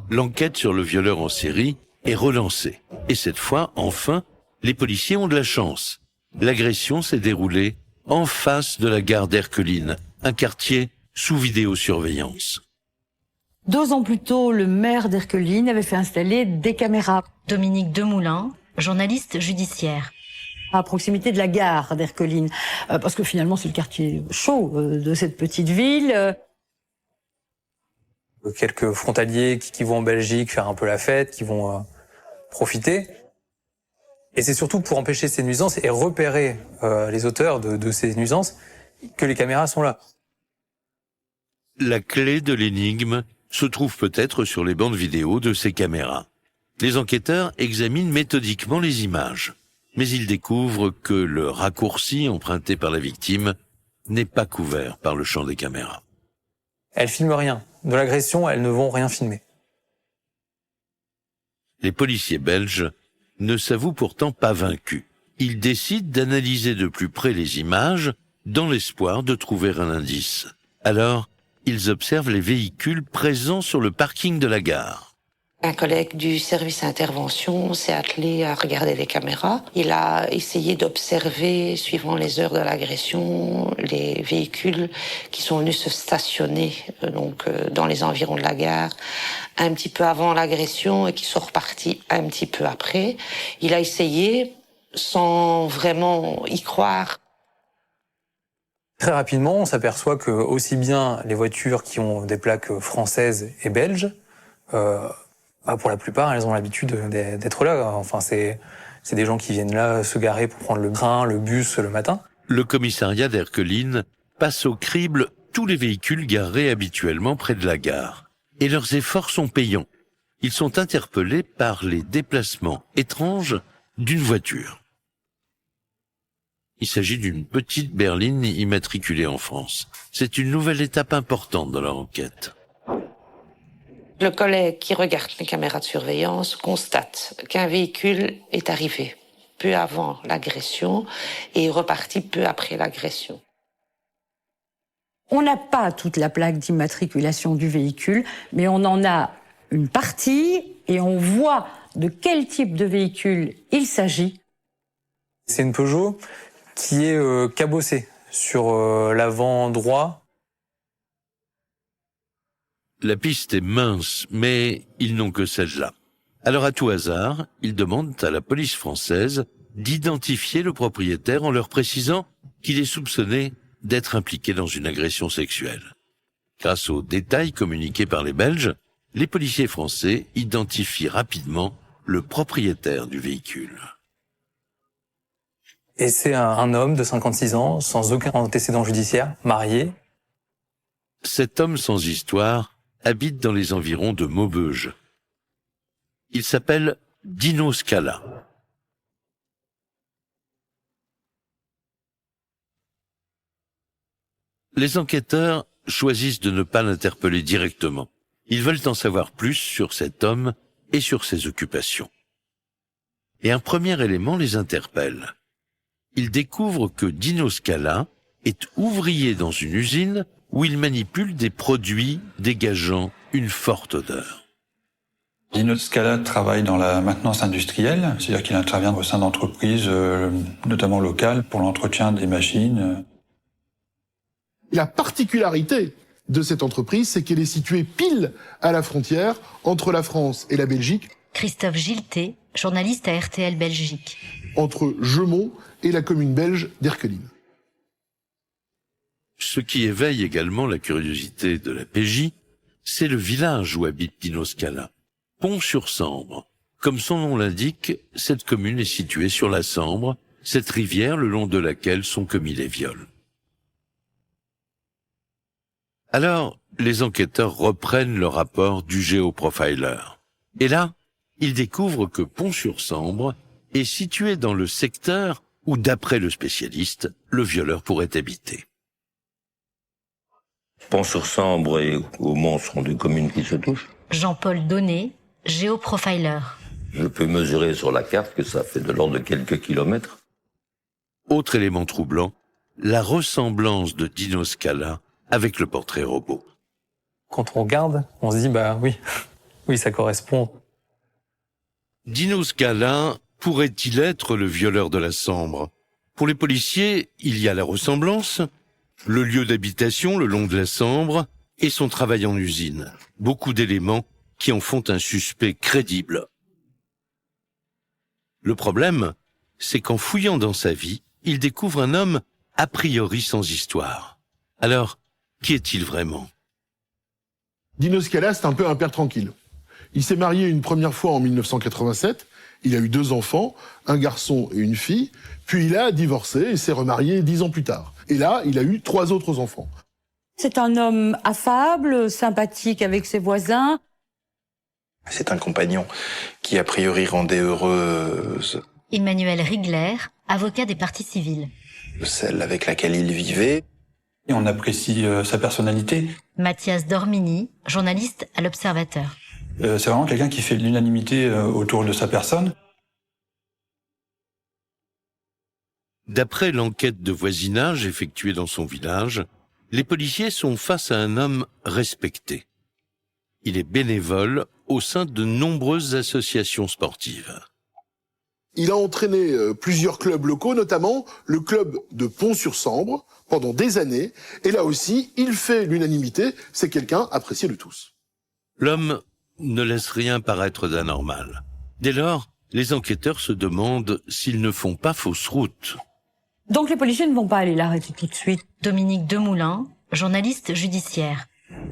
L'enquête sur le violeur en série est relancée. Et cette fois, enfin, les policiers ont de la chance. L'agression s'est déroulée en face de la gare d'Erquelines, un quartier sous vidéosurveillance. 2 ans plus tôt, le maire d'Erquelines avait fait installer des caméras. Dominique Demoulin, journaliste judiciaire. À proximité de la gare d'Erquelines, parce que finalement c'est le quartier chaud de cette petite ville. Quelques frontaliers qui vont en Belgique faire un peu la fête, qui vont profiter. Et c'est surtout pour empêcher ces nuisances et repérer les auteurs de ces nuisances que les caméras sont là. La clé de l'énigme se trouve peut-être sur les bandes vidéo de ces caméras. Les enquêteurs examinent méthodiquement les images, mais ils découvrent que le raccourci emprunté par la victime n'est pas couvert par le champ des caméras. Elles filment rien. De l'agression, elles ne vont rien filmer. Les policiers belges ne s'avouent pourtant pas vaincus. Ils décident d'analyser de plus près les images dans l'espoir de trouver un indice. Alors, ils observent les véhicules présents sur le parking de la gare. Un collègue du service intervention s'est attelé à regarder les caméras. Il a essayé d'observer, suivant les heures de l'agression, les véhicules qui sont venus se stationner dans les environs de la gare un petit peu avant l'agression et qui sont repartis un petit peu après. Il a essayé, sans vraiment y croire. Très rapidement, on s'aperçoit que aussi bien les voitures qui ont des plaques françaises et belges, pour la plupart, elles ont l'habitude d'être là. Enfin, c'est des gens qui viennent là se garer pour prendre le train, le bus le matin. Le commissariat d'Erquelines passe au crible tous les véhicules garés habituellement près de la gare. Et leurs efforts sont payants. Ils sont interpellés par les déplacements étranges d'une voiture. Il s'agit d'une petite berline immatriculée en France. C'est une nouvelle étape importante dans leur enquête. Le collègue qui regarde les caméras de surveillance constate qu'un véhicule est arrivé peu avant l'agression et est reparti peu après l'agression. On n'a pas toute la plaque d'immatriculation du véhicule, mais on en a une partie et on voit de quel type de véhicule il s'agit. C'est une Peugeot qui est cabossée sur l'avant droit. La piste est mince, mais ils n'ont que celle-là. Alors à tout hasard, ils demandent à la police française d'identifier le propriétaire en leur précisant qu'il est soupçonné d'être impliqué dans une agression sexuelle. Grâce aux détails communiqués par les Belges, les policiers français identifient rapidement le propriétaire du véhicule. Et c'est un homme de 56 ans, sans aucun antécédent judiciaire, marié. Cet homme sans histoire habite dans les environs de Maubeuge. Il s'appelle Dino Scala. Les enquêteurs choisissent de ne pas l'interpeller directement. Ils veulent en savoir plus sur cet homme et sur ses occupations. Et un premier élément les interpelle. Ils découvrent que Dino Scala est ouvrier dans une usine où il manipule des produits dégageant une forte odeur. Dino Scala travaille dans la maintenance industrielle, c'est-à-dire qu'il intervient au sein d'entreprises, notamment locales, pour l'entretien des machines. La particularité de cette entreprise, c'est qu'elle est située pile à la frontière entre la France et la Belgique. Christophe Gilté, journaliste à RTL Belgique. Entre Jeumont et la commune belge d'Erqueline. Ce qui éveille également la curiosité de la PJ, c'est le village où habite Dino Scala, Pont-sur-Sambre. Comme son nom l'indique, cette commune est située sur la Sambre, cette rivière le long de laquelle sont commis les viols. Alors, les enquêteurs reprennent le rapport du géoprofiler. Et là, ils découvrent que Pont-sur-Sambre est situé dans le secteur où, d'après le spécialiste, le violeur pourrait habiter. Pont-sur-Sambre et Aumont sont deux communes qui se touchent. Jean-Paul Donnet, géoprofiler. Je peux mesurer sur la carte que ça fait de l'ordre de quelques kilomètres. Autre élément troublant, la ressemblance de Dino Scala avec le portrait robot. Quand on regarde, on se dit, bah oui, oui, ça correspond. Dino Scala pourrait-il être le violeur de la Sambre? Pour les policiers, il y a la ressemblance, le lieu d'habitation le long de la Sambre et son travail en usine. Beaucoup d'éléments qui en font un suspect crédible. Le problème, c'est qu'en fouillant dans sa vie, il découvre un homme a priori sans histoire. Alors, qui est-il vraiment? Dino Scala, c'est un peu un père tranquille. Il s'est marié une première fois en 1987, il a eu 2 enfants, un garçon et une fille, puis il a divorcé et s'est remarié 10 ans plus tard. Et là, il a eu 3 autres enfants. C'est un homme affable, sympathique avec ses voisins. C'est un compagnon qui a priori rendait heureuse Emmanuel Rigler, avocat des parties civiles. celle avec laquelle il vivait. Et on apprécie sa personnalité. Mathias Dormini, journaliste à l'Observateur. C'est vraiment quelqu'un qui fait l'unanimité autour de sa personne. D'après l'enquête de voisinage effectuée dans son village, les policiers sont face à un homme respecté. Il est bénévole au sein de nombreuses associations sportives. Il a entraîné plusieurs clubs locaux, notamment le club de Pont-sur-Sambre, pendant des années. Et là aussi, il fait l'unanimité, c'est quelqu'un apprécié de tous. L'homme ne laisse rien paraître d'anormal. Dès lors, les enquêteurs se demandent s'ils ne font pas fausse route. Donc les policiers ne vont pas aller l'arrêter tout de suite. Dominique Demoulin, journaliste judiciaire.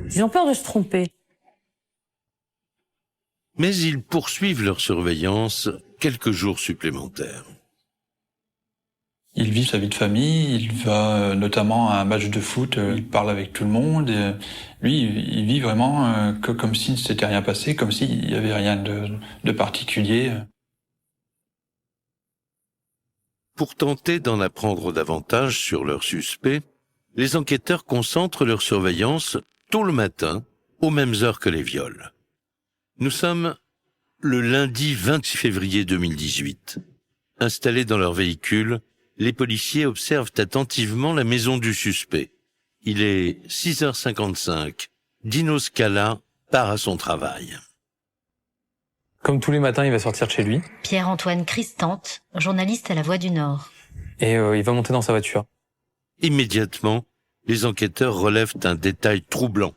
Ils ont peur de se tromper. Mais ils poursuivent leur surveillance quelques jours supplémentaires. Il vit sa vie de famille, il va notamment à un match de foot, il parle avec tout le monde. Et lui, il vit vraiment comme si ne s'était rien passé, comme s'il n'y avait rien de particulier. Pour tenter d'en apprendre davantage sur leurs suspects, les enquêteurs concentrent leur surveillance tôt le matin, aux mêmes heures que les viols. Nous sommes le lundi 26 février 2018. Installés dans leur véhicule, les policiers observent attentivement la maison du suspect. Il est 6h55. Dino Scala part à son travail. Comme tous les matins, il va sortir de chez lui. Pierre-Antoine Cristante, journaliste à La Voix du Nord. Et il va monter dans sa voiture. Immédiatement, les enquêteurs relèvent un détail troublant.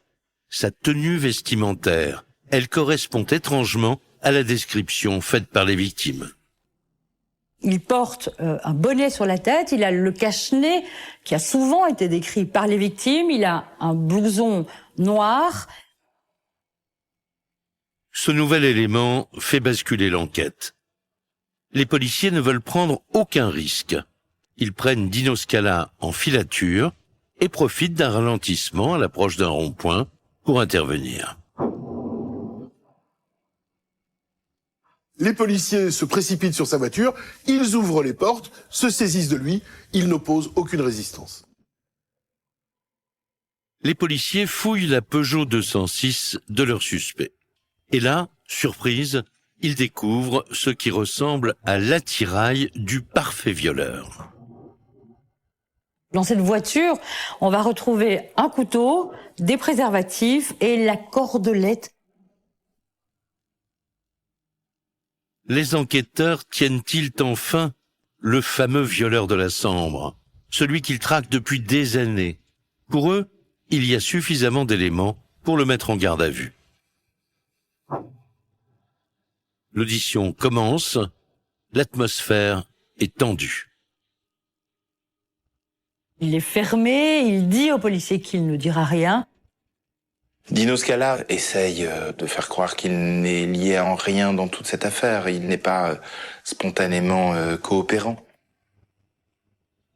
Sa tenue vestimentaire. Elle correspond étrangement à la description faite par les victimes. Il porte un bonnet sur la tête, il a le cache-nez qui a souvent été décrit par les victimes, il a un blouson noir. Ce nouvel élément fait basculer l'enquête. Les policiers ne veulent prendre aucun risque. Ils prennent Dino Scala en filature et profite d'un ralentissement à l'approche d'un rond-point pour intervenir. Les policiers se précipitent sur sa voiture, ils ouvrent les portes, se saisissent de lui, ils n'opposent aucune résistance. Les policiers fouillent la Peugeot 206 de leur suspect. Et là, surprise, ils découvrent ce qui ressemble à l'attirail du parfait violeur. Dans cette voiture, on va retrouver un couteau, des préservatifs et la cordelette. Les enquêteurs tiennent-ils enfin le fameux violeur de la Sambre, celui qu'ils traquent depuis des années? Pour eux, il y a suffisamment d'éléments pour le mettre en garde à vue. L'audition commence, l'atmosphère est tendue. Il est fermé, il dit au policier qu'il ne dira rien. Dino Scala essaye de faire croire qu'il n'est lié en rien dans toute cette affaire. Il n'est pas spontanément coopérant.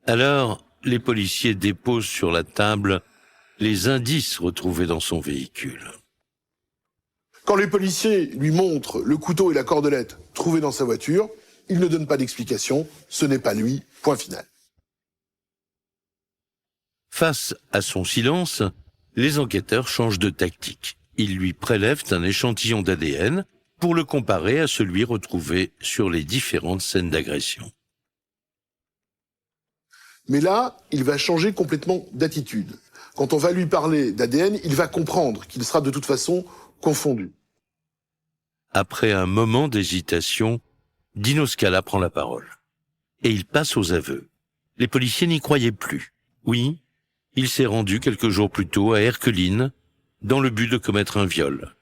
Alors, les policiers déposent sur la table les indices retrouvés dans son véhicule. Quand les policiers lui montrent le couteau et la cordelette trouvés dans sa voiture, il ne donne pas d'explication, ce n'est pas lui, point final. Face à son silence, les enquêteurs changent de tactique. Ils lui prélèvent un échantillon d'ADN pour le comparer à celui retrouvé sur les différentes scènes d'agression. Mais là, il va changer complètement d'attitude. Quand on va lui parler d'ADN, il va comprendre qu'il sera de toute façon confondu. Après un moment d'hésitation, Dino Scala prend la parole. Et il passe aux aveux. Les policiers n'y croyaient plus. Oui, il s'est rendu quelques jours plus tôt à Erqueline, dans le but de commettre un viol.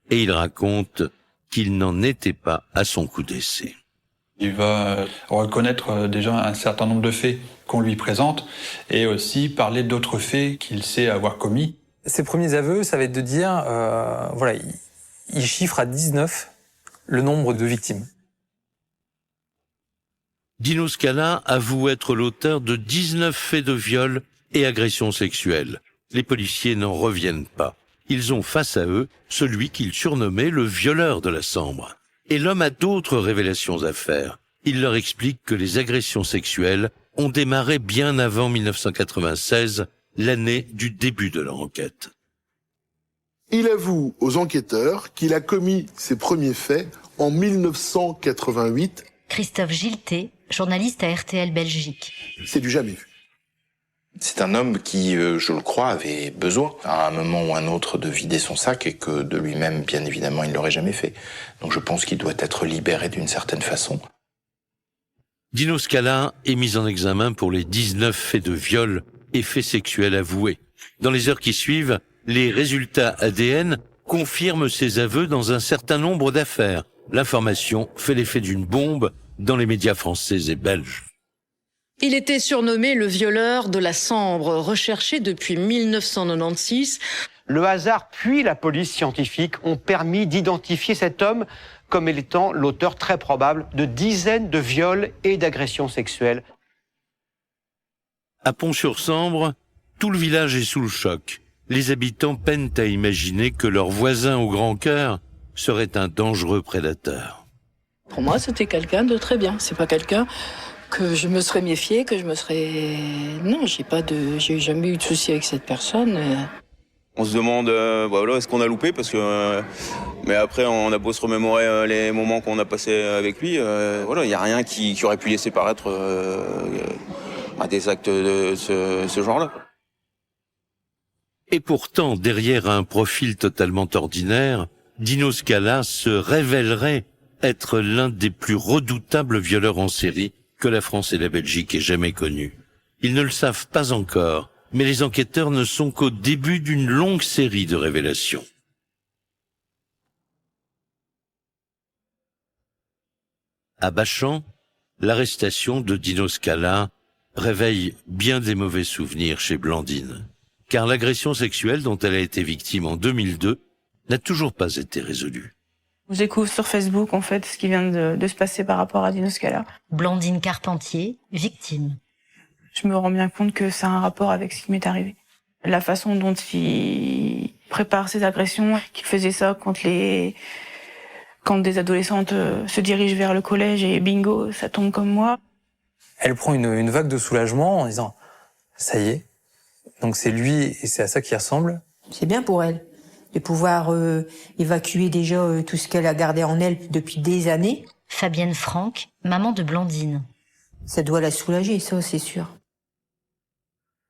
Et il raconte qu'il n'en était pas à son coup d'essai. Il va reconnaître déjà un certain nombre de faits qu'on lui présente et aussi parler d'autres faits qu'il sait avoir commis. Ses premiers aveux, ça va être de dire, voilà, il chiffre à 19 le nombre de victimes. Dino Scala avoue être l'auteur de 19 faits de viol et agressions sexuelles. Les policiers n'en reviennent pas. Ils ont face à eux celui qu'ils surnommaient le violeur de la Sambre. Et l'homme a d'autres révélations à faire. Il leur explique que les agressions sexuelles ont démarré bien avant 1996, l'année du début de leur enquête. Il avoue aux enquêteurs qu'il a commis ses premiers faits en 1988. Christophe Gilté, journaliste à RTL Belgique. C'est du jamais vu. C'est un homme qui, je le crois, avait besoin à un moment ou un autre de vider son sac et que de lui-même, bien évidemment, il ne l'aurait jamais fait. Donc je pense qu'il doit être libéré d'une certaine façon. Dino Scala est mis en examen pour les 19 faits de viol et faits sexuels avoués. Dans les heures qui suivent, les résultats ADN confirment ses aveux dans un certain nombre d'affaires. L'information fait l'effet d'une bombe dans les médias français et belges. Il était surnommé le violeur de la Sambre, recherché depuis 1996. Le hasard puis la police scientifique ont permis d'identifier cet homme comme étant l'auteur très probable de dizaines de viols et d'agressions sexuelles. À Pont-sur-Sambre, tout le village est sous le choc. Les habitants peinent à imaginer que leur voisin au grand cœur serait un dangereux prédateur. Pour moi, c'était quelqu'un de très bien. C'est pas quelqu'un que je me serais méfié, que je me serais... Non, j'ai jamais eu de souci avec cette personne. On se demande, voilà, est-ce qu'on a loupé parce que, mais après, on a beau se remémorer les moments qu'on a passés avec lui, voilà, il n'y a rien qui aurait pu laisser paraître des actes de ce genre-là. Et pourtant, derrière un profil totalement ordinaire, Dino Scala se révélerait être l'un des plus redoutables violeurs en série que la France et la Belgique aient jamais connus. Ils ne le savent pas encore, mais les enquêteurs ne sont qu'au début d'une longue série de révélations. À Bachan, l'arrestation de Dino Scala réveille bien des mauvais souvenirs chez Blandine, car l'agression sexuelle dont elle a été victime en 2002 n'a toujours pas été résolue. Je découvre sur Facebook, en fait, ce qui vient de se passer par rapport à Dino Scala. Blandine Carpentier, victime. je me rends bien compte que ça a un rapport avec ce qui m'est arrivé. La façon dont il prépare ses agressions, qu'il faisait ça quand des adolescentes se dirigent vers le collège et bingo, ça tombe comme moi. Elle prend une vague de soulagement en disant « ça y est, donc c'est lui et c'est à ça qu'il ressemble ». C'est bien pour elle de pouvoir évacuer déjà tout ce qu'elle a gardé en elle depuis des années. Fabienne Franck, maman de Blandine. Ça doit la soulager, ça, c'est sûr.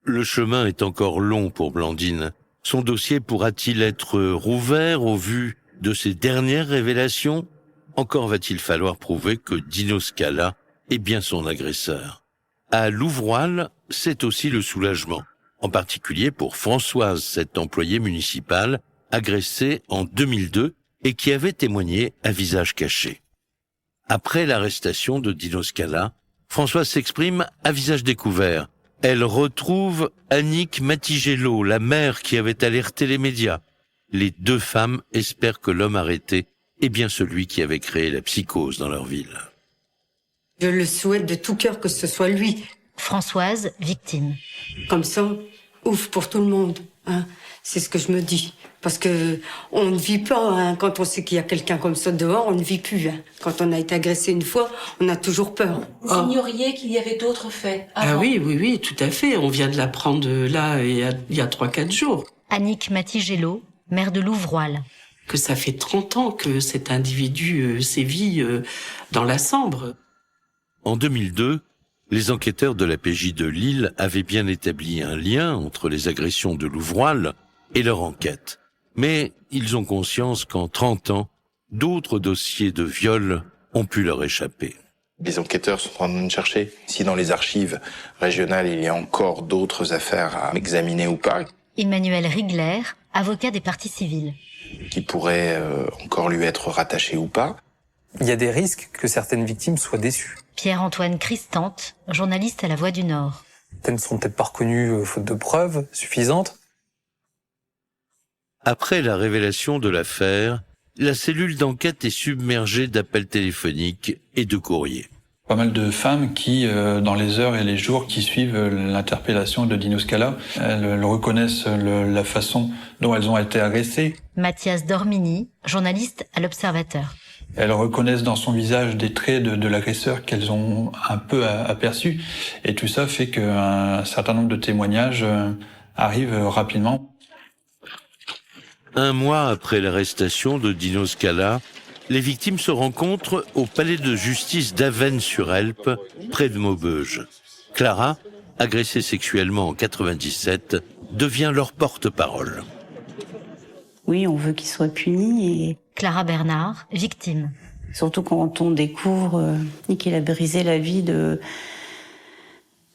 Le chemin est encore long pour Blandine. Son dossier pourra-t-il être rouvert au vu de ses dernières révélations? Encore va-t-il falloir prouver que Dino Scala est bien son agresseur. À Louvroil, c'est aussi le soulagement. En particulier pour Françoise, cette employée municipale, agressée en 2002 et qui avait témoigné à visage caché. Après l'arrestation de Dino Scala, Françoise s'exprime à visage découvert. Elle retrouve Annick Matigello, la mère qui avait alerté les médias. Les deux femmes espèrent que l'homme arrêté est bien celui qui avait créé la psychose dans leur ville. Je le souhaite de tout cœur que ce soit lui. Françoise, victime. Comme ça, ouf pour tout le monde. Hein. C'est ce que je me dis. Parce que on ne vit pas, hein. Quand on sait qu'il y a quelqu'un comme ça dehors, on ne vit plus. Hein. Quand on a été agressé une fois, on a toujours peur. Vous ignoriez qu'il y avait d'autres faits avant. Ah oui, tout à fait. On vient de l'apprendre là il y a 3-4 jours. Annick Matigello, maire de Louvroil. Que ça fait 30 ans que cet individu sévit dans la Sambre. En 2002, les enquêteurs de la PJ de Lille avaient bien établi un lien entre les agressions de Louvroil et leur enquête. Mais ils ont conscience qu'en 30 ans, d'autres dossiers de viol ont pu leur échapper. Les enquêteurs sont en train de chercher si dans les archives régionales il y a encore d'autres affaires à examiner ou pas. Emmanuel Rigler, avocat des parties civiles. Qui pourraient encore lui être rattachées ou pas. Il y a des risques que certaines victimes soient déçues. Pierre-Antoine Cristante, journaliste à La Voix du Nord. Certaines ne seront peut-être pas reconnues faute de preuves suffisantes. Après la révélation de l'affaire, la cellule d'enquête est submergée d'appels téléphoniques et de courriers. Pas mal de femmes qui, dans les heures et les jours qui suivent l'interpellation de Dino Scala, elles reconnaissent la façon dont elles ont été agressées. Mathias Dormini, journaliste à l'Observateur. Elles reconnaissent dans son visage des traits de l'agresseur qu'elles ont un peu aperçus. Et tout ça fait qu'un certain nombre de témoignages arrivent rapidement. Un mois après l'arrestation de Dino Scala, les victimes se rencontrent au palais de justice d'Avesnes-sur-Helpe, près de Maubeuge. Clara, agressée sexuellement en 97, devient leur porte-parole. Oui, on veut qu'il soit puni et... Clara Bernard, victime. Surtout quand on découvre qu'il a brisé la vie de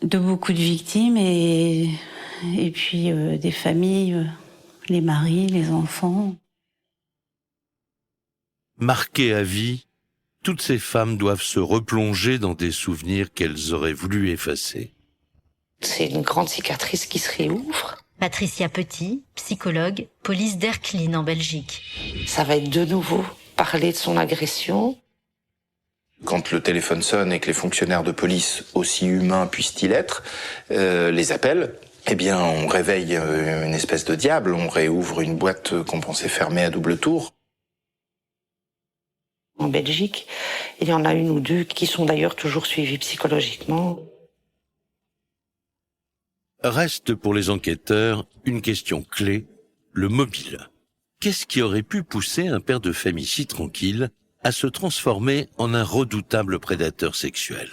beaucoup de victimes et puis des familles, les maris, les enfants. Marquées à vie, toutes ces femmes doivent se replonger dans des souvenirs qu'elles auraient voulu effacer. C'est une grande cicatrice qui se réouvre. Patricia Petit, psychologue, police d'Erquelines en Belgique. Ça va être de nouveau parler de son agression. Quand le téléphone sonne et que les fonctionnaires de police, aussi humains puissent-ils être, les appellent, eh bien on réveille une espèce de diable, on réouvre une boîte qu'on pensait fermée à double tour. En Belgique, il y en a une ou deux qui sont d'ailleurs toujours suivies psychologiquement. Reste pour les enquêteurs une question clé, le mobile. Qu'est-ce qui aurait pu pousser un père de famille si tranquille à se transformer en un redoutable prédateur sexuel?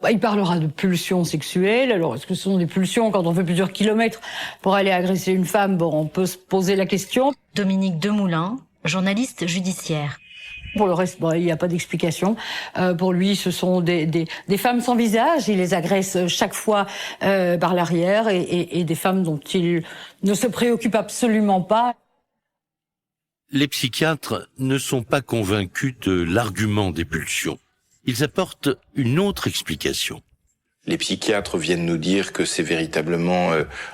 Il parlera de pulsions sexuelles. Alors, est-ce que ce sont des pulsions quand on fait plusieurs kilomètres pour aller agresser une femme? Bon, on peut se poser la question. Dominique Demoulin, journaliste judiciaire. Pour le reste, il n'y a pas d'explication. Pour lui, ce sont des femmes sans visage. Il les agresse chaque fois par l'arrière et des femmes dont il ne se préoccupe absolument pas. Les psychiatres ne sont pas convaincus de l'argument des pulsions. Ils apportent une autre explication. Les psychiatres viennent nous dire que c'est véritablement,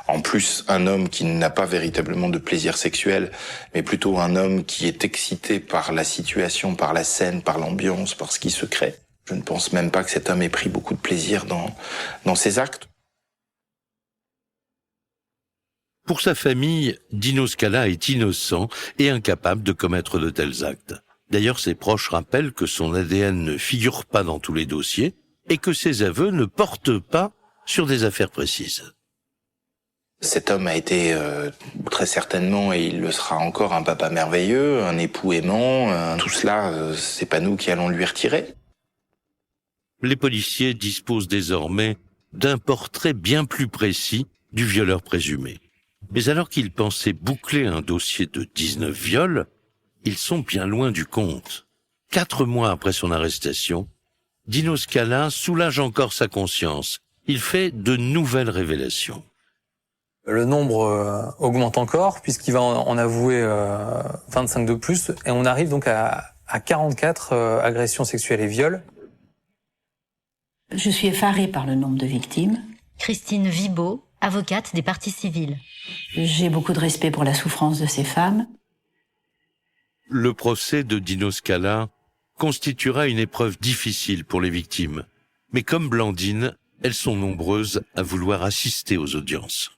en plus, un homme qui n'a pas véritablement de plaisir sexuel, mais plutôt un homme qui est excité par la situation, par la scène, par l'ambiance, par ce qui se crée. Je ne pense même pas que cet homme ait pris beaucoup de plaisir dans ses actes. Pour sa famille, Dino Scala est innocent et incapable de commettre de tels actes. D'ailleurs, ses proches rappellent que son ADN ne figure pas dans tous les dossiers et que ses aveux ne portent pas sur des affaires précises. Cet homme a été très certainement, et il le sera encore, un papa merveilleux, un époux aimant. Tout cela, c'est pas nous qui allons lui retirer. Les policiers disposent désormais d'un portrait bien plus précis du violeur présumé. Mais alors qu'ils pensaient boucler un dossier de 19 viols, ils sont bien loin du compte. 4 mois après son arrestation, Dino Scala soulage encore sa conscience. Il fait de nouvelles révélations. Le nombre augmente encore puisqu'il va en avouer 25 de plus et on arrive donc à 44 agressions sexuelles et viols. Je suis effarée par le nombre de victimes. Christine Vibaud, avocate des parties civiles. J'ai beaucoup de respect pour la souffrance de ces femmes. Le procès de Dino Scala constituera une épreuve difficile pour les victimes. Mais comme Blandine, elles sont nombreuses à vouloir assister aux audiences.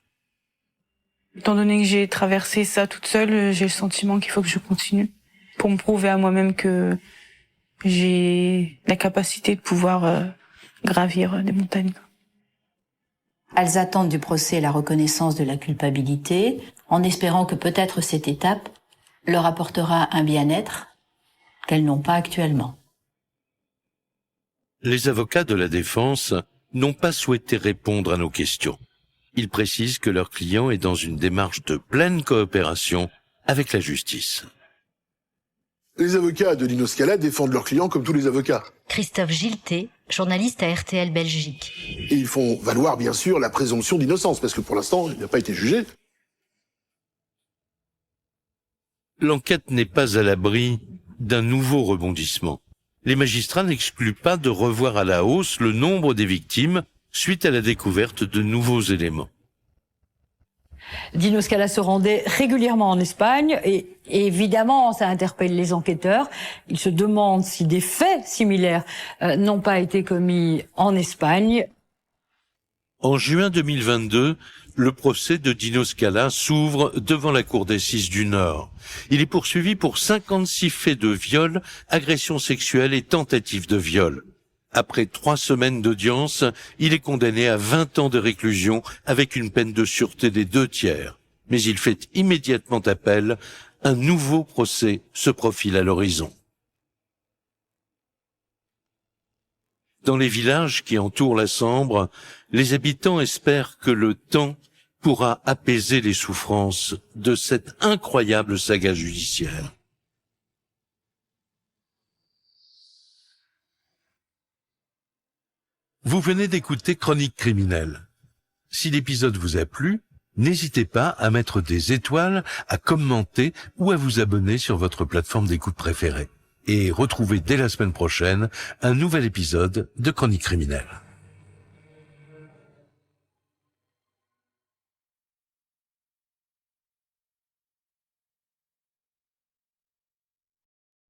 Étant donné que j'ai traversé ça toute seule, j'ai le sentiment qu'il faut que je continue pour me prouver à moi-même que j'ai la capacité de pouvoir gravir des montagnes. Elles attendent du procès la reconnaissance de la culpabilité, en espérant que peut-être cette étape leur apportera un bien-être qu'elles n'ont pas actuellement. Les avocats de la défense n'ont pas souhaité répondre à nos questions. Ils précisent que leur client est dans une démarche de pleine coopération avec la justice. Les avocats de Dino Scala défendent leurs clients comme tous les avocats. Christophe Gilté, journaliste à RTL Belgique. Et ils font valoir, bien sûr, la présomption d'innocence, parce que pour l'instant, il n'a pas été jugé. L'enquête n'est pas à l'abri d'un nouveau rebondissement. Les magistrats n'excluent pas de revoir à la hausse le nombre des victimes suite à la découverte de nouveaux éléments. Dino Scala se rendait régulièrement en Espagne et évidemment, ça interpelle les enquêteurs. Ils se demandent si des faits similaires n'ont pas été commis en Espagne. En juin 2022, le procès de Dino Scala s'ouvre devant la cour d'assises du Nord. Il est poursuivi pour 56 faits de viol, agressions sexuelles et tentatives de viol. Après 3 semaines d'audience, il est condamné à 20 ans de réclusion avec une peine de sûreté des 2/3. Mais il fait immédiatement appel. Un nouveau procès se profile à l'horizon. Dans les villages qui entourent la Sambre, les habitants espèrent que le temps pourra apaiser les souffrances de cette incroyable saga judiciaire. Vous venez d'écouter Chronique criminelle. Si l'épisode vous a plu, n'hésitez pas à mettre des étoiles, à commenter ou à vous abonner sur votre plateforme d'écoute préférée. Et retrouvez dès la semaine prochaine un nouvel épisode de Chronique criminelle.